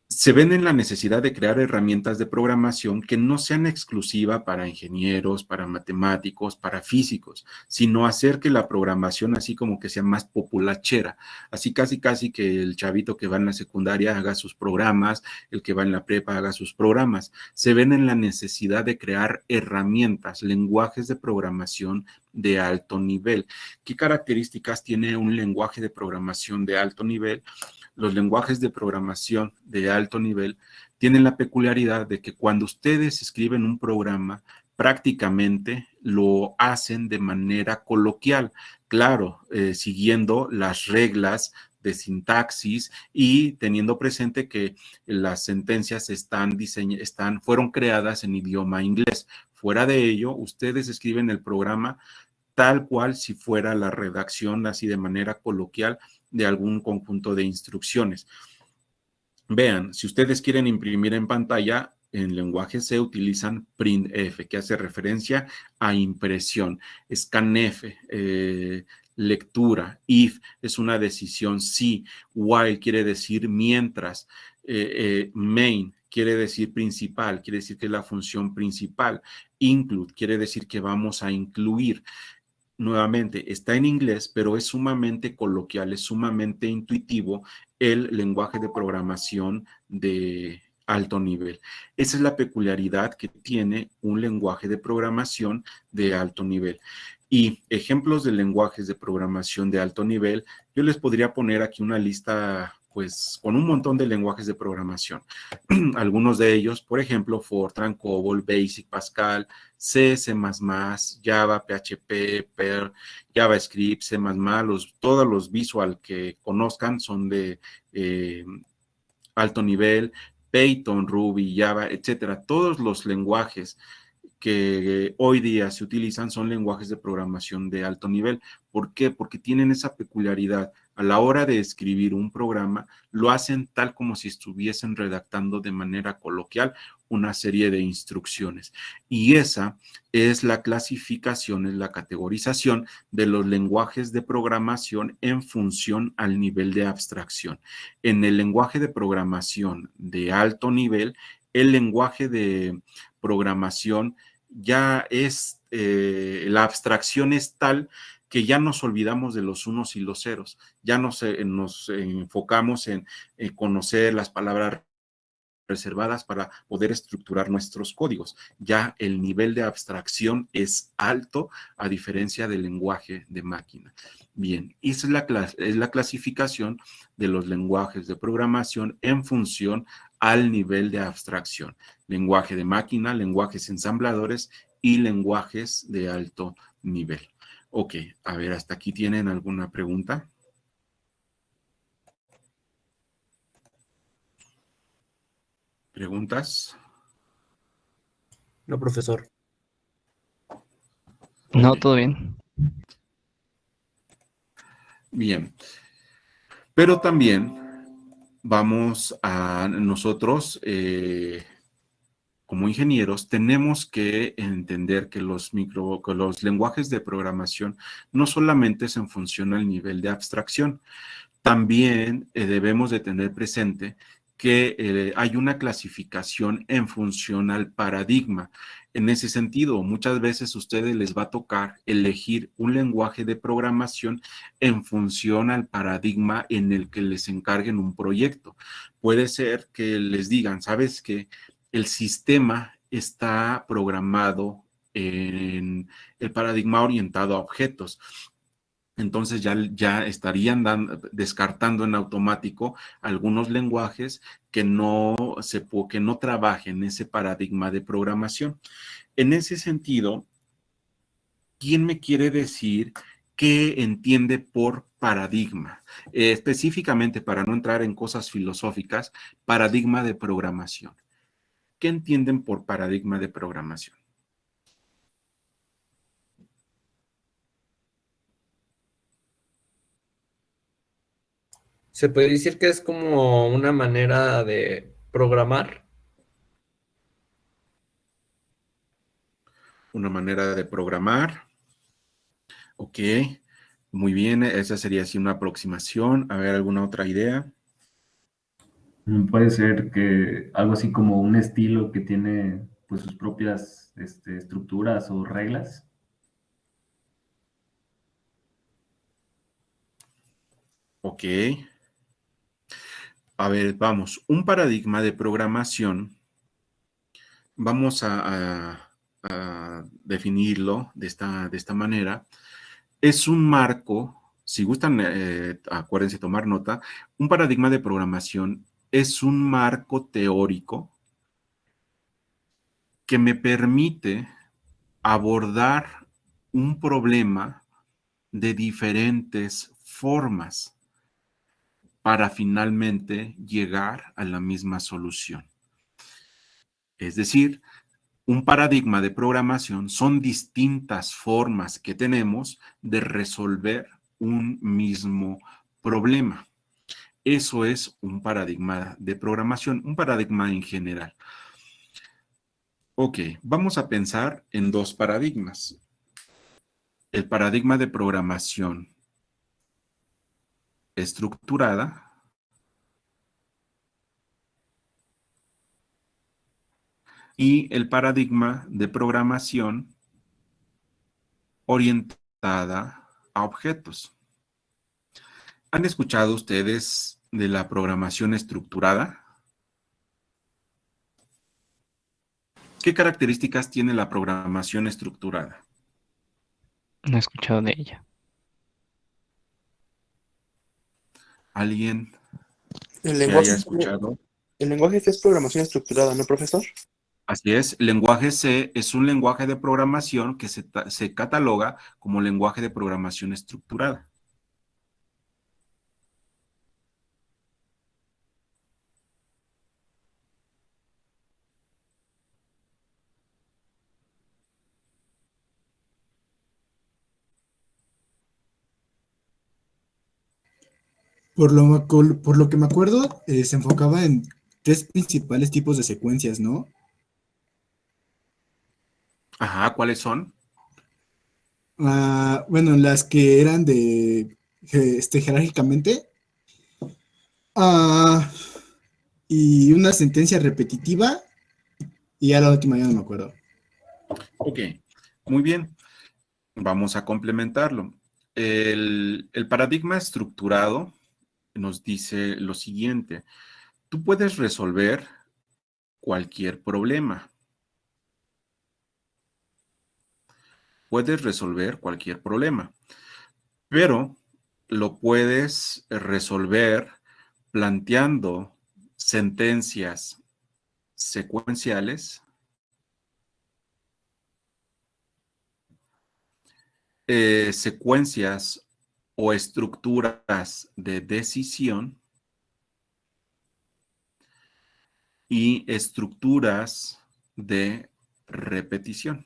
Se ven en la necesidad de crear herramientas de programación que no sean exclusivas para ingenieros, para matemáticos, para físicos, sino hacer que la programación así como que sea más populachera, así casi que el chavito que va en la secundaria haga sus programas, el que va en la prepa haga sus programas. Se ven en la necesidad de crear herramientas, lenguajes de programación de alto nivel. ¿Qué características tiene un lenguaje de programación de alto nivel? Los lenguajes de programación de alto nivel tienen la peculiaridad de que cuando ustedes escriben un programa, prácticamente lo hacen de manera coloquial, claro, siguiendo las reglas de sintaxis y teniendo presente que las sentencias fueron creadas en idioma inglés. Fuera de ello, ustedes escriben el programa tal cual si fuera la redacción así de manera coloquial de algún conjunto de instrucciones. Vean, si ustedes quieren imprimir en pantalla, en lenguaje C utilizan printf, que hace referencia a impresión, scanf, lectura, if es una decisión sí, while quiere decir mientras, main quiere decir principal, quiere decir que es la función principal, include quiere decir que vamos a incluir. Nuevamente, está en inglés, pero es sumamente coloquial, es sumamente intuitivo el lenguaje de programación de alto nivel. Esa es la peculiaridad que tiene un lenguaje de programación de alto nivel. Y ejemplos de lenguajes de programación de alto nivel, yo les podría poner aquí una lista pues con un montón de lenguajes de programación. Algunos de ellos, por ejemplo, Fortran, COBOL, BASIC, Pascal, C, C++, Java, PHP, Perl, JavaScript, C++, todos los Visual que conozcan son de alto nivel, Python, Ruby, Java, etcétera. Todos los lenguajes que hoy día se utilizan son lenguajes de programación de alto nivel. ¿Por qué? Porque tienen esa peculiaridad. A la hora de escribir un programa, lo hacen tal como si estuviesen redactando de manera coloquial una serie de instrucciones. Y esa es la clasificación, es la categorización de los lenguajes de programación en función al nivel de abstracción. En el lenguaje de programación de alto nivel, el lenguaje de programación ya es, la abstracción es tal que ya nos olvidamos de los unos y los ceros, ya nos enfocamos en conocer las palabras reservadas para poder estructurar nuestros códigos. Ya el nivel de abstracción es alto a diferencia del lenguaje de máquina. Bien, esa es la clasificación de los lenguajes de programación en función al nivel de abstracción. Lenguaje de máquina, lenguajes ensambladores y lenguajes de alto nivel. Ok, a ver, ¿hasta aquí tienen alguna pregunta? ¿Preguntas? No, profesor. No, todo bien. Bien. Pero también vamos a nosotros, como ingenieros, tenemos que entender que los lenguajes de programación no solamente es en función al nivel de abstracción, también debemos de tener presente que hay una clasificación en función al paradigma. En ese sentido, muchas veces a ustedes les va a tocar elegir un lenguaje de programación en función al paradigma en el que les encarguen un proyecto. Puede ser que les digan, ¿sabes qué? El sistema está programado en el paradigma orientado a objetos. Entonces ya estarían descartando en automático algunos lenguajes que no trabajen ese paradigma de programación. En ese sentido, ¿quién me quiere decir qué entiende por paradigma? Específicamente, para no entrar en cosas filosóficas, paradigma de programación. ¿Qué entienden por paradigma de programación? Se puede decir que es como una manera de programar. Una manera de programar. Ok, muy bien, esa sería así una aproximación. A ver, ¿alguna otra idea? Puede ser que algo así como un estilo que tiene pues sus propias estructuras o reglas. Ok. A ver, vamos. Un paradigma de programación, vamos a definirlo de esta manera. Es un marco, si gustan, acuérdense tomar nota, un paradigma de programación es un marco teórico que me permite abordar un problema de diferentes formas para finalmente llegar a la misma solución. Es decir, un paradigma de programación son distintas formas que tenemos de resolver un mismo problema. Eso es un paradigma de programación, un paradigma en general. Ok, vamos a pensar en dos paradigmas. El paradigma de programación estructurada y el paradigma de programación orientada a objetos. ¿Han escuchado ustedes de la programación estructurada? ¿Qué características tiene la programación estructurada? No he escuchado de ella. ¿Alguien El que lenguaje, haya escuchado? el lenguaje C es programación estructurada, ¿no, profesor? Así es, lenguaje C es un lenguaje de programación que se cataloga como lenguaje de programación estructurada. Por lo que me acuerdo, se enfocaba en tres principales tipos de secuencias, ¿no? Ajá, ¿cuáles son? Bueno, las que eran de jerárquicamente. Ah, y una sentencia repetitiva. Y a la última ya no me acuerdo. Ok, muy bien. Vamos a complementarlo. El paradigma estructurado nos dice lo siguiente. Tú puedes resolver cualquier problema. Puedes resolver cualquier problema, pero lo puedes resolver planteando sentencias secuenciales, secuencias o estructuras de decisión y estructuras de repetición.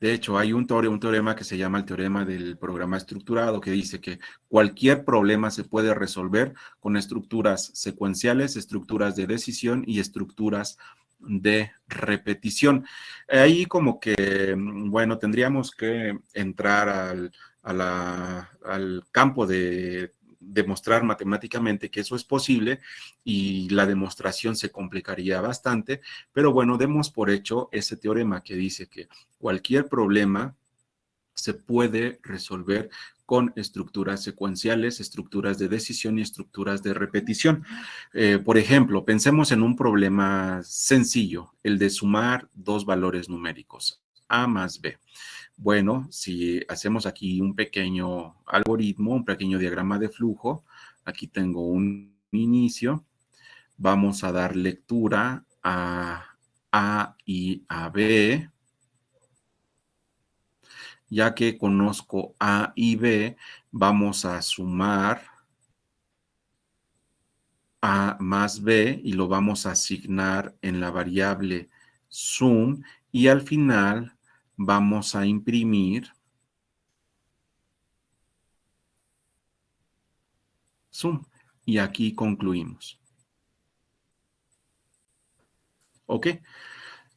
De hecho, hay un teorema que se llama el teorema del programa estructurado, que dice que cualquier problema se puede resolver con estructuras secuenciales, estructuras de decisión y estructuras de repetición. Ahí como que, bueno, tendríamos que entrar al campo de demostrar matemáticamente que eso es posible y la demostración se complicaría bastante, pero bueno, demos por hecho ese teorema que dice que cualquier problema se puede resolver con estructuras secuenciales, estructuras de decisión y estructuras de repetición. Por ejemplo, pensemos en un problema sencillo, el de sumar dos valores numéricos, A más B. Bueno, si hacemos aquí un pequeño algoritmo, un pequeño diagrama de flujo, aquí tengo un inicio, vamos a dar lectura a A y a B. Ya que conozco A y B, vamos a sumar A más B y lo vamos a asignar en la variable sum y al final vamos a imprimir sum y aquí concluimos. ¿Ok?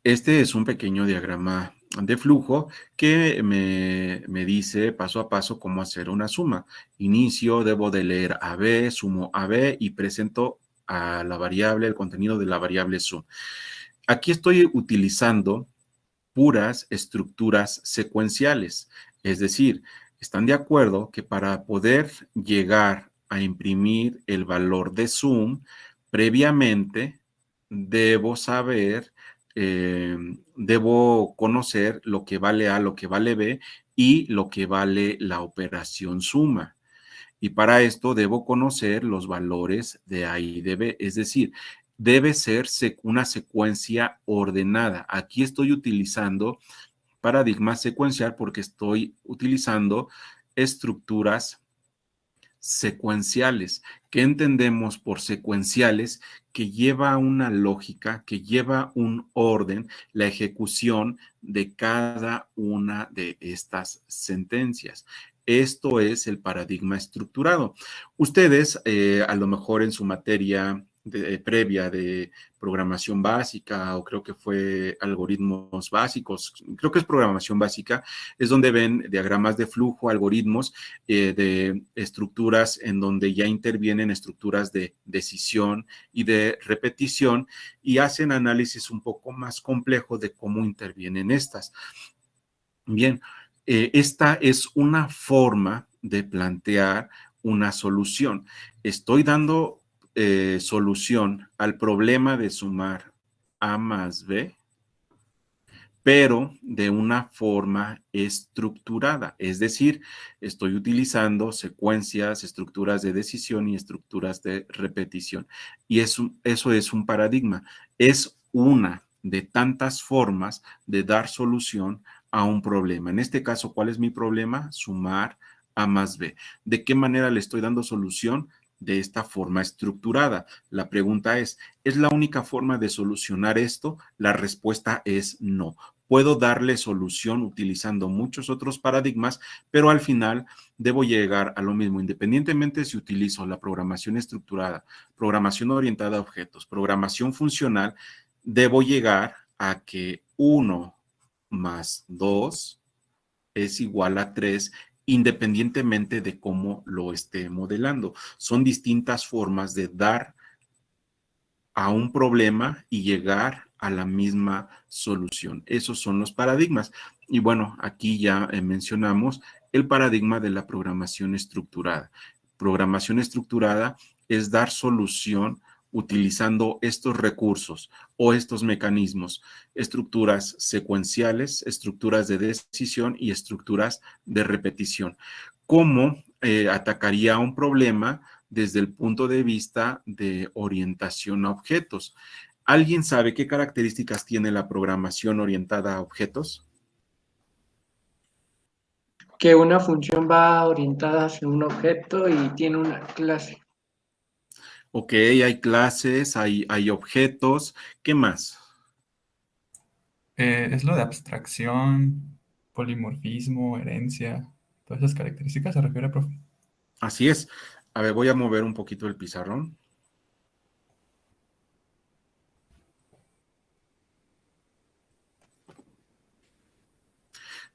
Este es un pequeño diagrama de flujo que me dice paso a paso cómo hacer una suma. Inicio, debo de leer AB, sumo AB y presento a la variable, el contenido de la variable sum. Aquí estoy utilizando puras estructuras secuenciales, es decir, están de acuerdo que para poder llegar a imprimir el valor de sum, previamente debo saber, debo conocer lo que vale A, lo que vale B y lo que vale la operación suma. Y para esto debo conocer los valores de A y de B, es decir, debe ser una secuencia ordenada. Aquí estoy utilizando paradigma secuencial porque estoy utilizando estructuras secuenciales. ¿Qué entendemos por secuenciales? Que lleva una lógica, que lleva un orden, la ejecución de cada una de estas sentencias. Esto es el paradigma estructurado. Ustedes, a lo mejor en su materia previa de programación básica, o creo que fue algoritmos básicos, creo que es programación básica, es donde ven diagramas de flujo, algoritmos de estructuras en donde ya intervienen estructuras de decisión y de repetición y hacen análisis un poco más complejo de cómo intervienen estas. Bien, esta es una forma de plantear una solución. Estoy dando solución al problema de sumar A más B, pero de una forma estructurada. Es decir, estoy utilizando secuencias, estructuras de decisión y estructuras de repetición. Y eso es un paradigma. Es una de tantas formas de dar solución a un problema. En este caso, ¿cuál es mi problema? Sumar A más B. ¿De qué manera le estoy dando solución? De esta forma estructurada. La pregunta ¿es la única forma de solucionar esto? La respuesta es no. Puedo darle solución utilizando muchos otros paradigmas, pero al final debo llegar a lo mismo, independientemente si utilizo la programación estructurada, programación orientada a objetos, programación funcional, debo llegar a que 1 más 2 es igual a 3, independientemente de cómo lo esté modelando. Son distintas formas de dar a un problema y llegar a la misma solución. Esos son los paradigmas. Y bueno, aquí ya mencionamos el paradigma de la programación estructurada. Programación estructurada es dar solución utilizando estos recursos o estos mecanismos, estructuras secuenciales, estructuras de decisión y estructuras de repetición. ¿Cómo atacaría un problema desde el punto de vista de orientación a objetos? ¿Alguien sabe qué características tiene la programación orientada a objetos? Que una función va orientada hacia un objeto y tiene una clase. Ok, hay clases, hay objetos. ¿Qué más? Es lo de abstracción, polimorfismo, herencia, todas esas características se refiere, profe. Así es. A ver, voy a mover un poquito el pizarrón.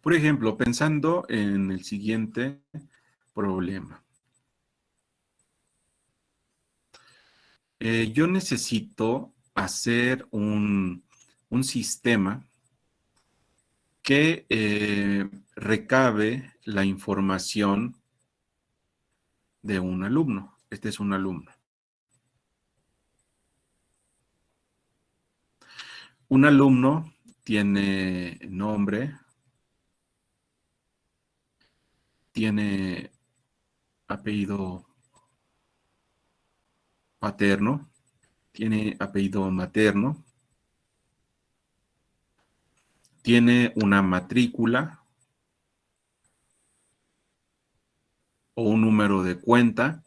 Por ejemplo, pensando en el siguiente problema. Yo necesito hacer un sistema que recabe la información de un alumno. Este es un alumno. Un alumno tiene nombre, tiene apellido paterno, tiene apellido materno, tiene una matrícula o un número de cuenta,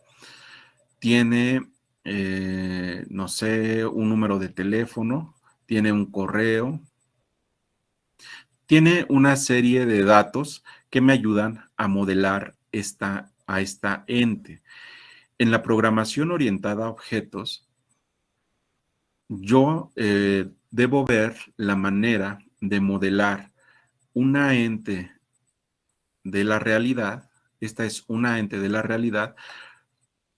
tiene, no sé, un número de teléfono, tiene un correo, tiene una serie de datos que me ayudan a modelar a esta ente. En la programación orientada a objetos, yo debo ver la manera de modelar una ente de la realidad. Esta es una ente de la realidad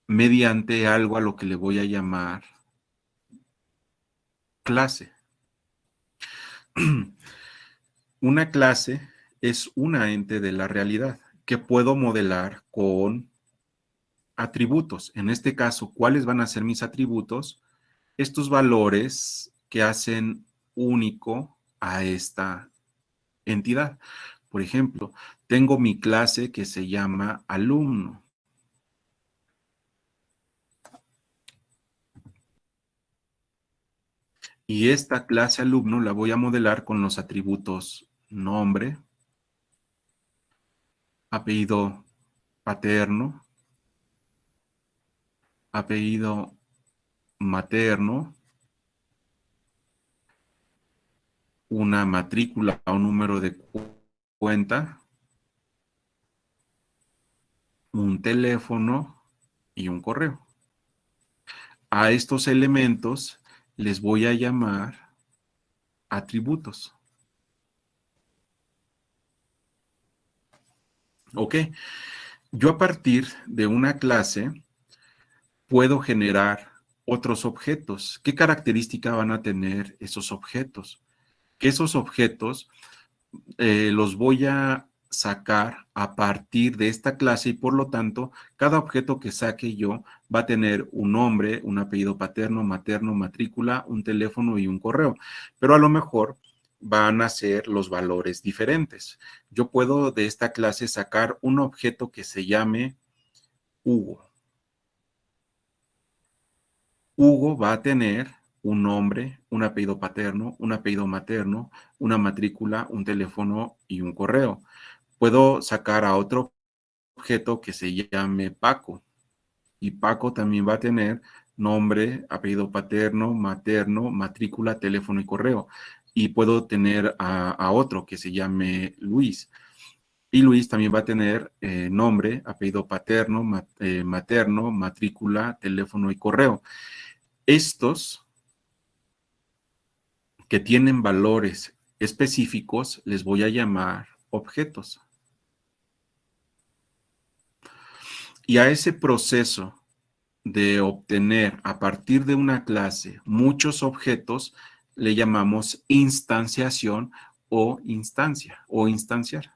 mediante algo a lo que le voy a llamar clase. Una clase es una ente de la realidad que puedo modelar con atributos. En este caso, ¿cuáles van a ser mis atributos? Estos valores que hacen único a esta entidad. Por ejemplo, tengo mi clase que se llama alumno. Y esta clase alumno la voy a modelar con los atributos nombre, apellido paterno, apellido materno, una matrícula o número de cuenta, un teléfono y un correo. A estos elementos les voy a llamar atributos. Ok, yo a partir de una clase puedo generar otros objetos. ¿Qué característica van a tener esos objetos? Que esos objetos los voy a sacar a partir de esta clase y por lo tanto, cada objeto que saque yo va a tener un nombre, un apellido paterno, materno, matrícula, un teléfono y un correo. Pero a lo mejor van a ser los valores diferentes. Yo puedo de esta clase sacar un objeto que se llame Hugo. Hugo va a tener un nombre, un apellido paterno, un apellido materno, una matrícula, un teléfono y un correo. Puedo sacar a otro objeto que se llame Paco. Y Paco también va a tener nombre, apellido paterno, materno, matrícula, teléfono y correo. Y puedo tener a otro que se llame Luis. Y Luis también va a tener nombre, apellido paterno, materno, matrícula, teléfono y correo. Estos que tienen valores específicos les voy a llamar objetos. Y a ese proceso de obtener a partir de una clase muchos objetos le llamamos instanciación o instancia o instanciar.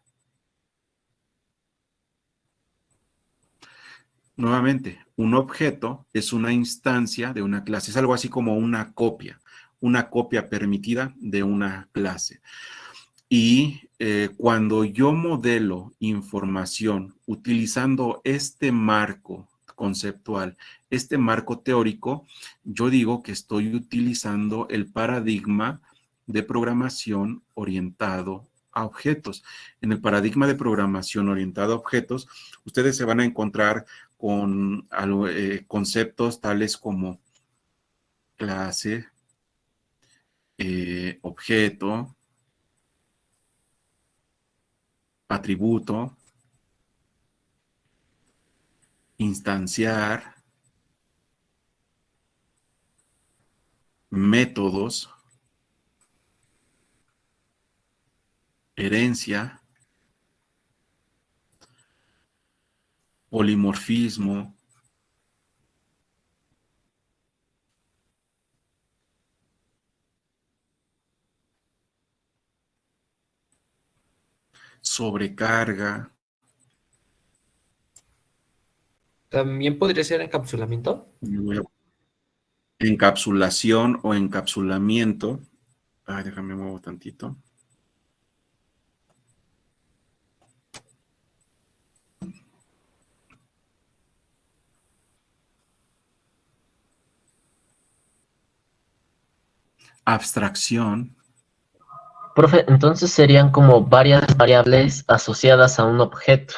Nuevamente, un objeto es una instancia de una clase, es algo así como una copia permitida de una clase. Y cuando yo modelo información utilizando este marco conceptual, este marco teórico, yo digo que estoy utilizando el paradigma de programación orientado a objetos. En el paradigma de programación orientado a objetos, ustedes se van a encontrar con conceptos tales como clase, objeto, atributo, instanciar, métodos, herencia, polimorfismo, sobrecarga. También podría ser encapsulamiento. Encapsulación o encapsulamiento. Ay, déjame muevo tantito. Abstracción. Profe, entonces serían como varias variables asociadas a un objeto.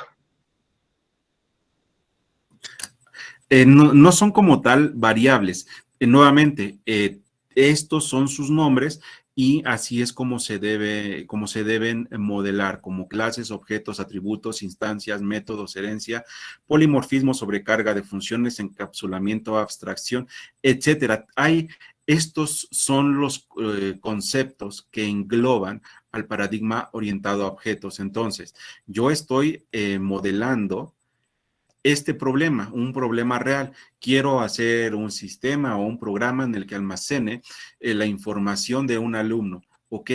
No son como tal variables. Nuevamente, estos son sus nombres y así es como se deben modelar, como clases, objetos, atributos, instancias, métodos, herencia, polimorfismo, sobrecarga de funciones, encapsulamiento, abstracción, etcétera. Estos son los conceptos que engloban al paradigma orientado a objetos. Entonces, yo estoy modelando este problema, un problema real. Quiero hacer un sistema o un programa en el que almacene la información de un alumno. ¿Ok?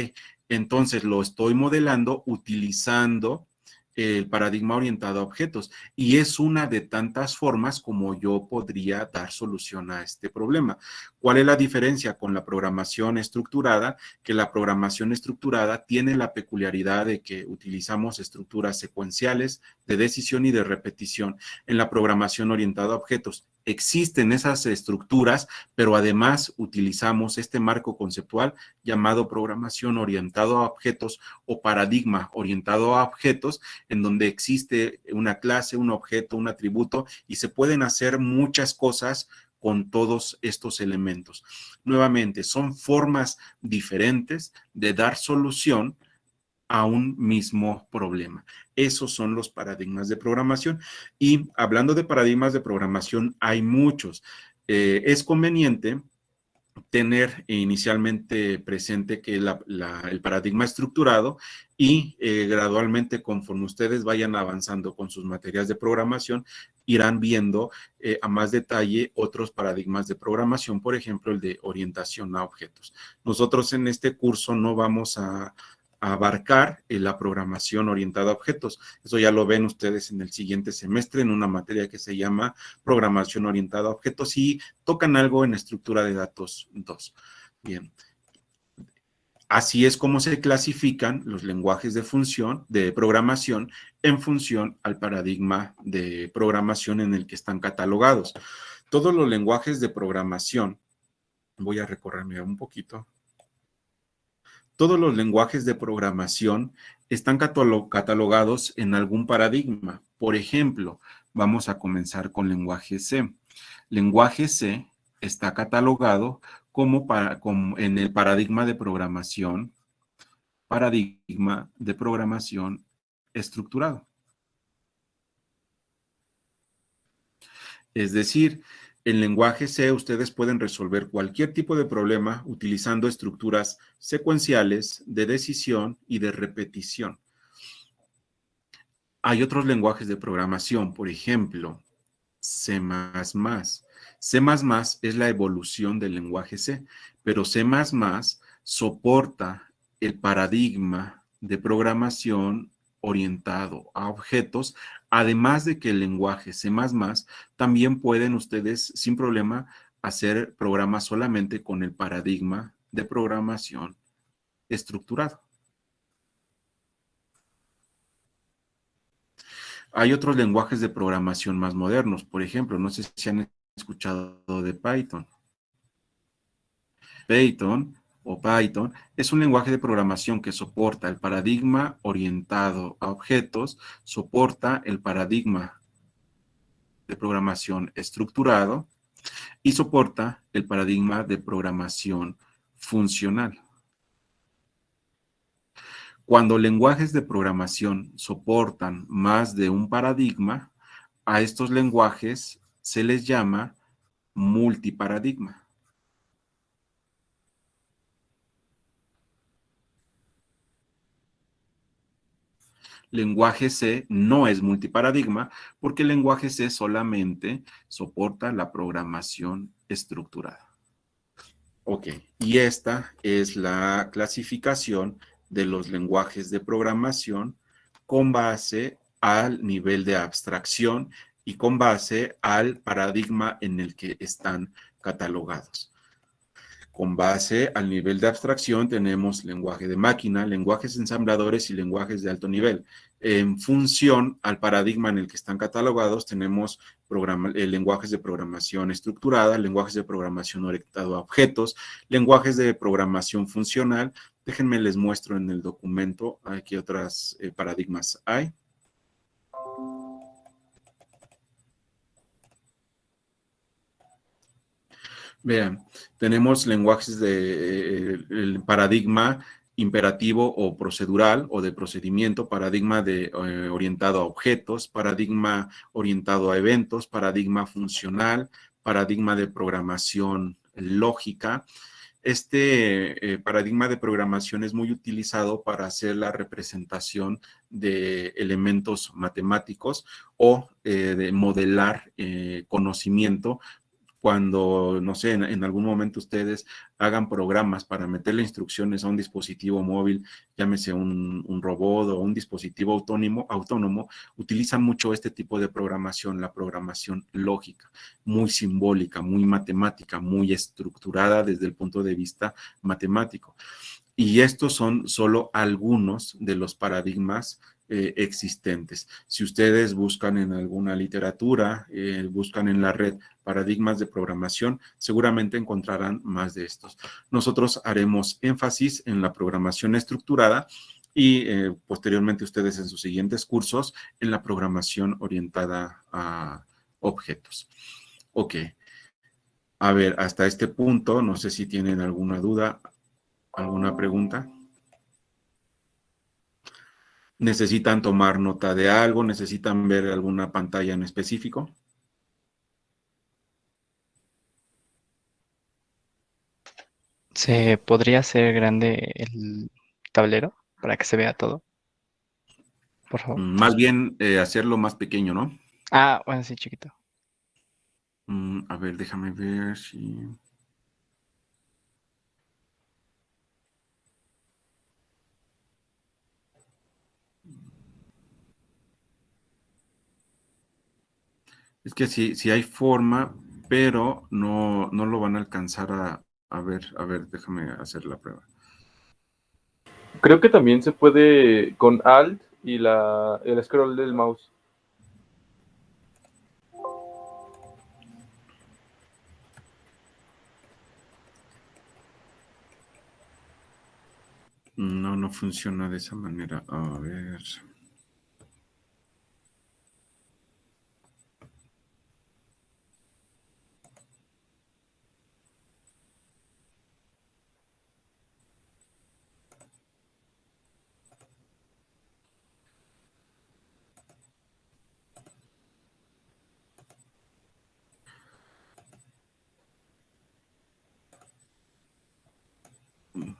Entonces lo estoy modelando utilizando el paradigma orientado a objetos y es una de tantas formas como yo podría dar solución a este problema. ¿Cuál es la diferencia con la programación estructurada? Que la programación estructurada tiene la peculiaridad de que utilizamos estructuras secuenciales de decisión y de repetición. En la programación orientada a objetos existen esas estructuras, pero además utilizamos este marco conceptual llamado programación orientado a objetos o paradigma orientado a objetos, en donde existe una clase, un objeto, un atributo y se pueden hacer muchas cosas con todos estos elementos. Nuevamente, son formas diferentes de dar solución a un mismo problema. Esos son los paradigmas de programación. Y hablando de paradigmas de programación, hay muchos. Es conveniente tener inicialmente presente que el paradigma estructurado y gradualmente conforme ustedes vayan avanzando con sus materias de programación, irán viendo a más detalle otros paradigmas de programación, por ejemplo, el de orientación a objetos. Nosotros en este curso no vamos a abarcar la programación orientada a objetos. Eso ya lo ven ustedes en el siguiente semestre en una materia que se llama programación orientada a objetos y tocan algo en estructura de datos 2. Bien. Así es como se clasifican los lenguajes de función, de programación, en función al paradigma de programación en el que están catalogados. Todos los lenguajes de programación, voy a recorrerme un poquito. Todos los lenguajes de programación están catalogados en algún paradigma. Por ejemplo, vamos a comenzar con lenguaje C. Lenguaje C está catalogado como en el paradigma de programación estructurado. Es decir, en lenguaje C ustedes pueden resolver cualquier tipo de problema utilizando estructuras secuenciales de decisión y de repetición. Hay otros lenguajes de programación, por ejemplo, C++. C++ es la evolución del lenguaje C, pero C++ soporta el paradigma de programación orientado a objetos, además de que el lenguaje C++ también pueden ustedes sin problema hacer programas solamente con el paradigma de programación estructurado. Hay otros lenguajes de programación más modernos, por ejemplo, no sé si han escuchado de Python. Python es un lenguaje de programación que soporta el paradigma orientado a objetos, soporta el paradigma de programación estructurado y soporta el paradigma de programación funcional. Cuando lenguajes de programación soportan más de un paradigma, a estos lenguajes se les llama multiparadigma. Lenguaje C no es multiparadigma porque el lenguaje C solamente soporta la programación estructurada. Ok, y esta es la clasificación de los lenguajes de programación con base al nivel de abstracción y con base al paradigma en el que están catalogados. Con base al nivel de abstracción tenemos lenguaje de máquina, lenguajes ensambladores y lenguajes de alto nivel. En función al paradigma en el que están catalogados tenemos lenguajes de programación estructurada, lenguajes de programación orientado a objetos, lenguajes de programación funcional. Déjenme les muestro en el documento aquí otros paradigmas hay. Vean, tenemos lenguajes el paradigma imperativo o procedural o de procedimiento, paradigma orientado a objetos, paradigma orientado a eventos, paradigma funcional, paradigma de programación lógica. Este paradigma de programación es muy utilizado para hacer la representación de elementos matemáticos o de modelar conocimiento cuando, no sé, en algún momento ustedes hagan programas para meterle instrucciones a un dispositivo móvil, llámese un robot o un dispositivo autónomo, utilizan mucho este tipo de programación, la programación lógica, muy simbólica, muy matemática, muy estructurada desde el punto de vista matemático. Y estos son solo algunos de los paradigmas existentes. Si ustedes buscan en alguna literatura, buscan en la red paradigmas de programación, seguramente encontrarán más de estos. Nosotros haremos énfasis en la programación estructurada y posteriormente ustedes en sus siguientes cursos en la programación orientada a objetos. Ok. A ver, hasta este punto, no sé si tienen alguna duda, alguna pregunta. ¿Necesitan tomar nota de algo? ¿Necesitan ver alguna pantalla en específico? ¿Se podría hacer grande el tablero para que se vea todo? Por favor. Más bien hacerlo más pequeño, ¿no? Ah, bueno, sí, chiquito. A ver, déjame ver si... Es que sí hay forma, pero no lo van a alcanzar a ver. A ver, déjame hacer la prueba. Creo que también se puede con Alt y el scroll del mouse. No funciona de esa manera. A ver...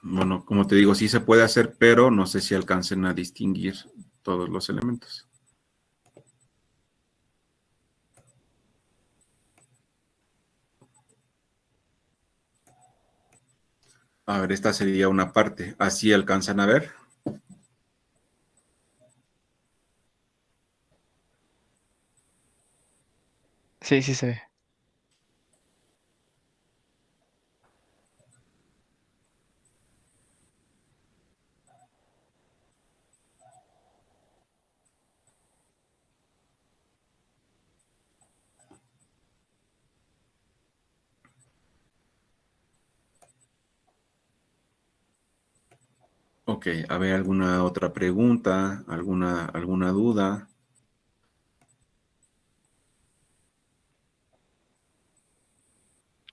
Bueno, como te digo, sí se puede hacer, pero no sé si alcancen a distinguir todos los elementos. A ver, esta sería una parte. ¿Así alcanzan a ver? Sí, sí se ve. Ok, a ver, ¿alguna otra pregunta? ¿Alguna duda?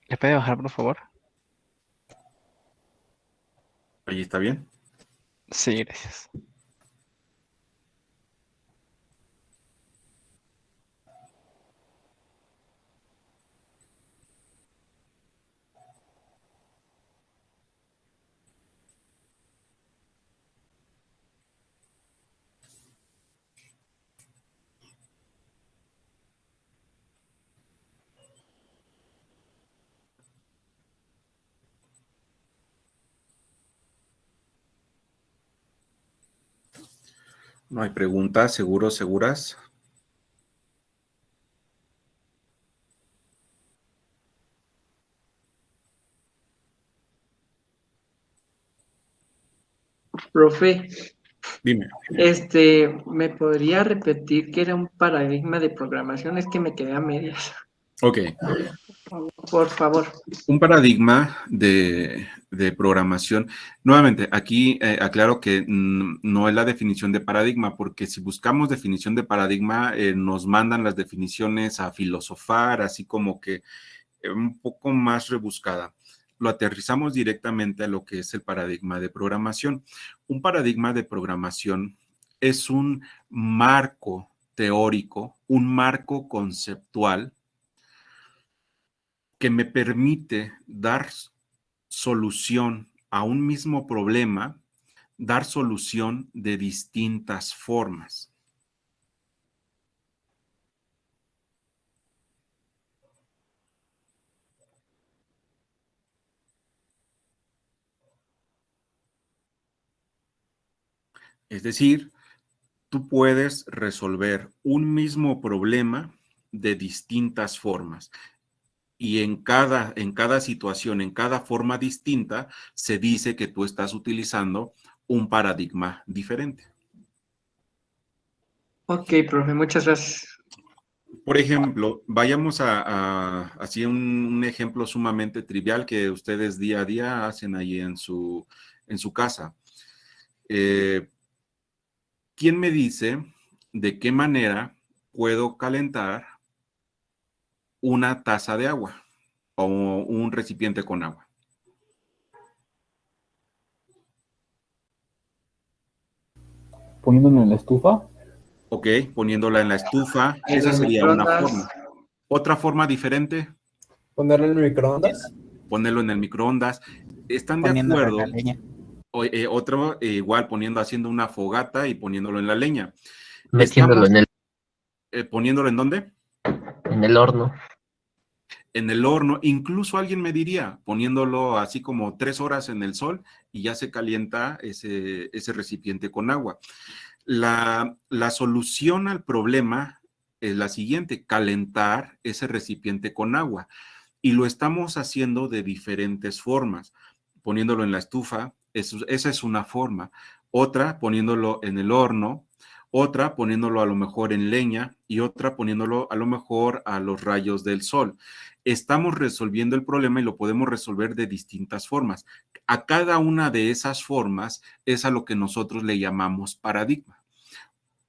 ¿Le puede bajar, por favor? ¿Allí está bien? Sí, gracias. No hay preguntas, seguros, seguras. Profe, Dime. ¿me podría repetir qué era un paradigma de programación? Es que me quedé a medias. Ok. Por favor. Un paradigma de programación. Nuevamente, aquí aclaro que no es la definición de paradigma, porque si buscamos definición de paradigma, nos mandan las definiciones a filosofar, así como que un poco más rebuscada. Lo aterrizamos directamente a lo que es el paradigma de programación. Un paradigma de programación es un marco teórico, un marco conceptual que me permite dar solución a un mismo problema, dar solución de distintas formas. Es decir, tú puedes resolver un mismo problema de distintas formas. Y en cada situación, en cada forma distinta, se dice que tú estás utilizando un paradigma diferente. Ok, profe, muchas gracias. Por ejemplo, vayamos a así un ejemplo sumamente trivial que ustedes día a día hacen ahí en su casa. ¿Quién me dice de qué manera puedo calentar una taza de agua o un recipiente con agua? Poniéndolo en la estufa. Ok, poniéndola en la estufa, En esa el sería una microondas. forma. ¿Otra forma diferente? ¿Ponerlo en el microondas? Ponerlo en el microondas. ¿Están de Poniéndolo en acuerdo? la leña. Otro, igual haciendo una fogata y poniéndolo en la leña. Metiéndolo en ¿Poniéndolo en dónde? en el horno. En el horno. Incluso alguien me diría, poniéndolo así como 3 horas en el sol y ya se calienta ese recipiente con agua. La solución al problema es la siguiente: calentar ese recipiente con agua. Y lo estamos haciendo de diferentes formas. Poniéndolo en la estufa, esa es una forma. Otra, poniéndolo en el horno. Otra, poniéndolo a lo mejor en leña. Y otra, poniéndolo a lo mejor a los rayos del sol. Estamos resolviendo el problema y lo podemos resolver de distintas formas. A cada una de esas formas es a lo que nosotros le llamamos paradigma.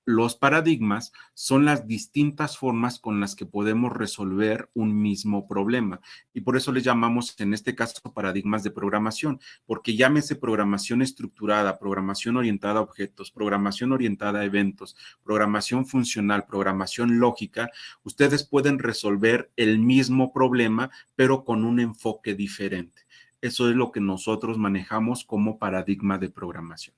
Los paradigmas son las distintas formas con las que podemos resolver un mismo problema. Y por eso les llamamos, en este caso, paradigmas de programación, porque llámese programación estructurada, programación orientada a objetos, programación orientada a eventos, programación funcional, programación lógica, ustedes pueden resolver el mismo problema, pero con un enfoque diferente. Eso es lo que nosotros manejamos como paradigma de programación.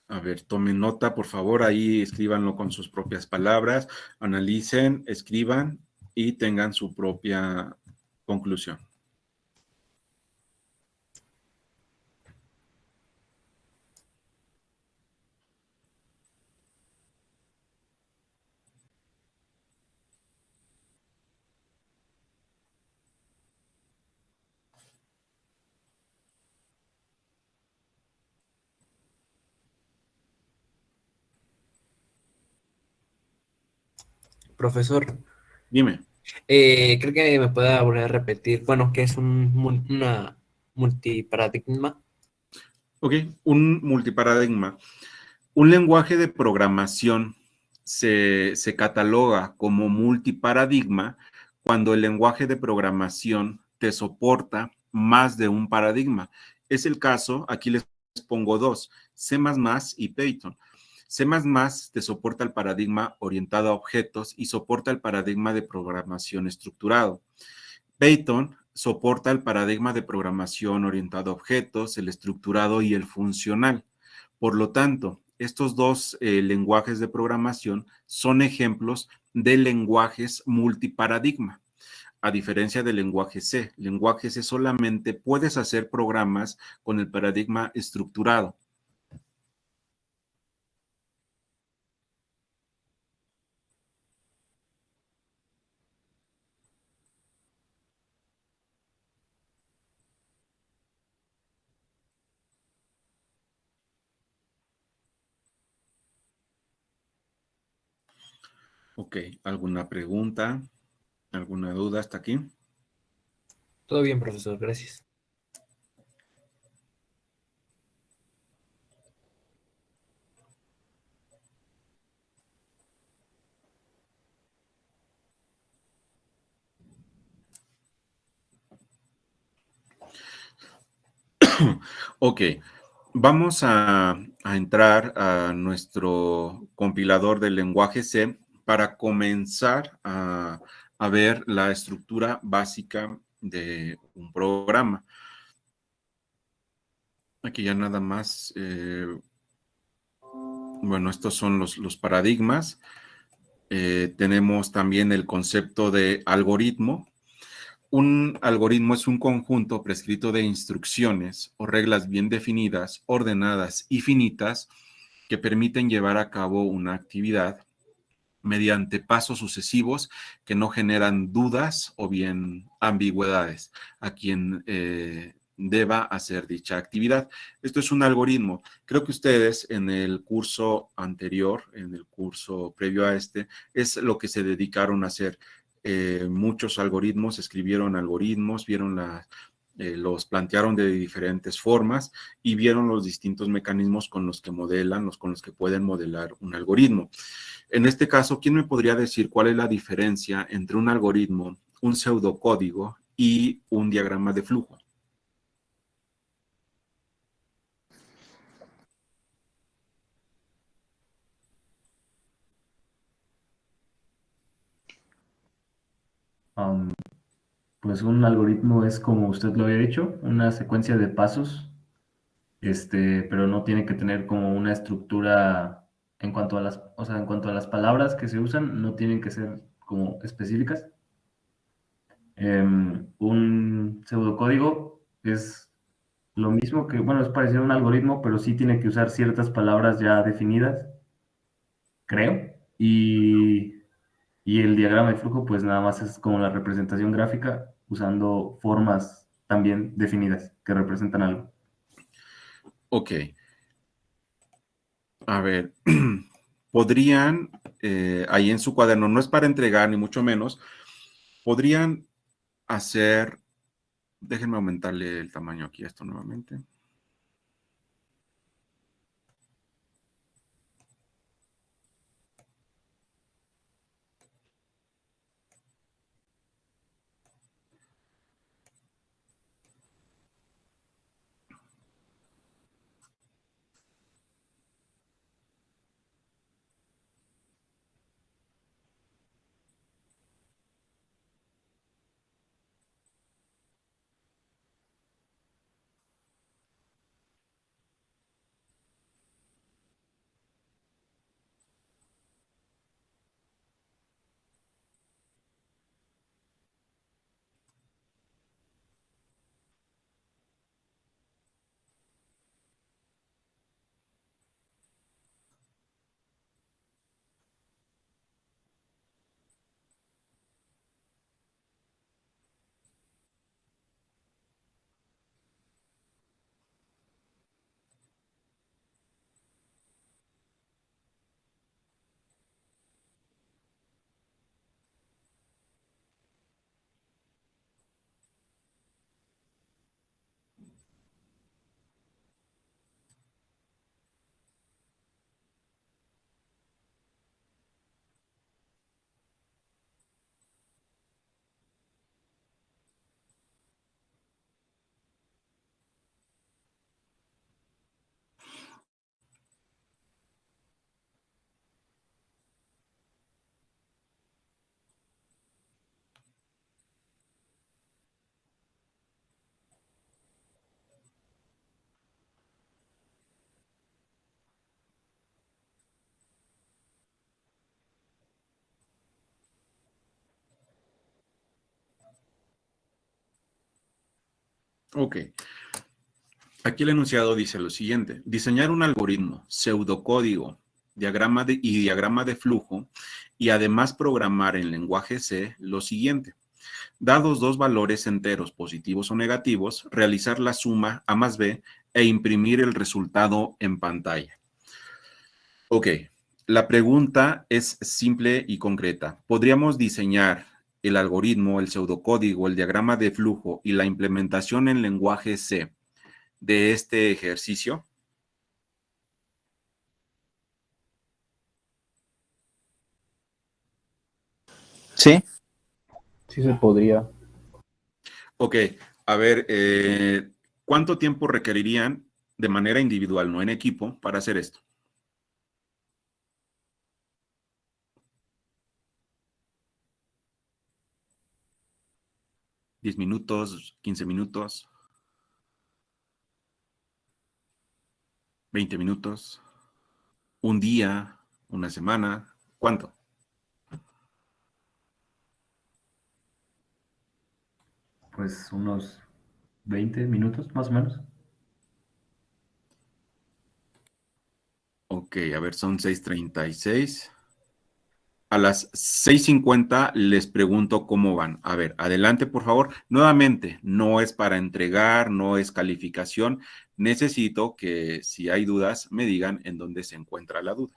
A ver, tomen nota, por favor, ahí escríbanlo con sus propias palabras, analicen, escriban y tengan su propia conclusión. Profesor. Dime. Creo que me puede volver a repetir, bueno, ¿qué es una multiparadigma? Ok, un multiparadigma. Un lenguaje de programación se cataloga como multiparadigma cuando el lenguaje de programación te soporta más de un paradigma. Es el caso, aquí les pongo dos, C++ y Python. C++ te soporta el paradigma orientado a objetos y soporta el paradigma de programación estructurado. Python soporta el paradigma de programación orientado a objetos, el estructurado y el funcional. Por lo tanto, estos dos lenguajes de programación son ejemplos de lenguajes multiparadigma. a diferencia del lenguaje C. Lenguaje C solamente puedes hacer programas con el paradigma estructurado. Ok, ¿alguna pregunta? ¿Alguna duda hasta aquí? Todo bien, profesor, gracias. Ok, vamos a entrar a nuestro compilador del lenguaje C para comenzar a ver la estructura básica de un programa. Aquí ya nada más, bueno, estos son los paradigmas. Tenemos también el concepto de algoritmo. Un algoritmo es un conjunto prescrito de instrucciones o reglas bien definidas, ordenadas y finitas que permiten llevar a cabo una actividad mediante pasos sucesivos que no generan dudas o bien ambigüedades a quien deba hacer dicha actividad. Esto es un algoritmo. Creo que ustedes en el curso anterior, en el curso previo a este, es lo que se dedicaron a hacer. Muchos algoritmos, escribieron algoritmos, vieron los plantearon de diferentes formas y vieron los distintos mecanismos con los que modelan, con los que pueden modelar un algoritmo. En este caso, ¿quién me podría decir cuál es la diferencia entre un algoritmo, un pseudocódigo y un diagrama de flujo? Pues un algoritmo es, como usted lo había dicho, una secuencia de pasos, pero no tiene que tener como una estructura en cuanto a o sea, en cuanto a las palabras que se usan, no tienen que ser como específicas. Un pseudocódigo es lo mismo que, bueno, es parecido a un algoritmo, pero sí tiene que usar ciertas palabras ya definidas, creo. Y el diagrama de flujo, pues nada más es como la representación gráfica usando formas también definidas que representan algo. Ok. A ver, podrían, ahí en su cuaderno, no es para entregar ni mucho menos, podrían hacer, déjenme aumentarle el tamaño aquí a esto nuevamente. Ok. Aquí el enunciado dice lo siguiente: diseñar un algoritmo, pseudocódigo, diagrama de flujo y además programar en lenguaje C lo siguiente. Dados dos valores enteros positivos o negativos, realizar la suma A más B e imprimir el resultado en pantalla. Ok, la pregunta es simple y concreta. ¿Podríamos diseñar el algoritmo, el pseudocódigo, el diagrama de flujo y la implementación en lenguaje C de este ejercicio? Sí. Sí se podría. Ok, a ver, ¿cuánto tiempo requerirían de manera individual, no en equipo, para hacer esto? ¿10 minutos, 15 minutos, 20 minutos, un día, una semana? ¿Cuánto? Pues unos 20 minutos, más o menos. Ok, a ver, son 6:36. A las 6:50 les pregunto cómo van. A ver, adelante, por favor. Nuevamente, no es para entregar, no es calificación. Necesito que, si hay dudas, me digan en dónde se encuentra la duda.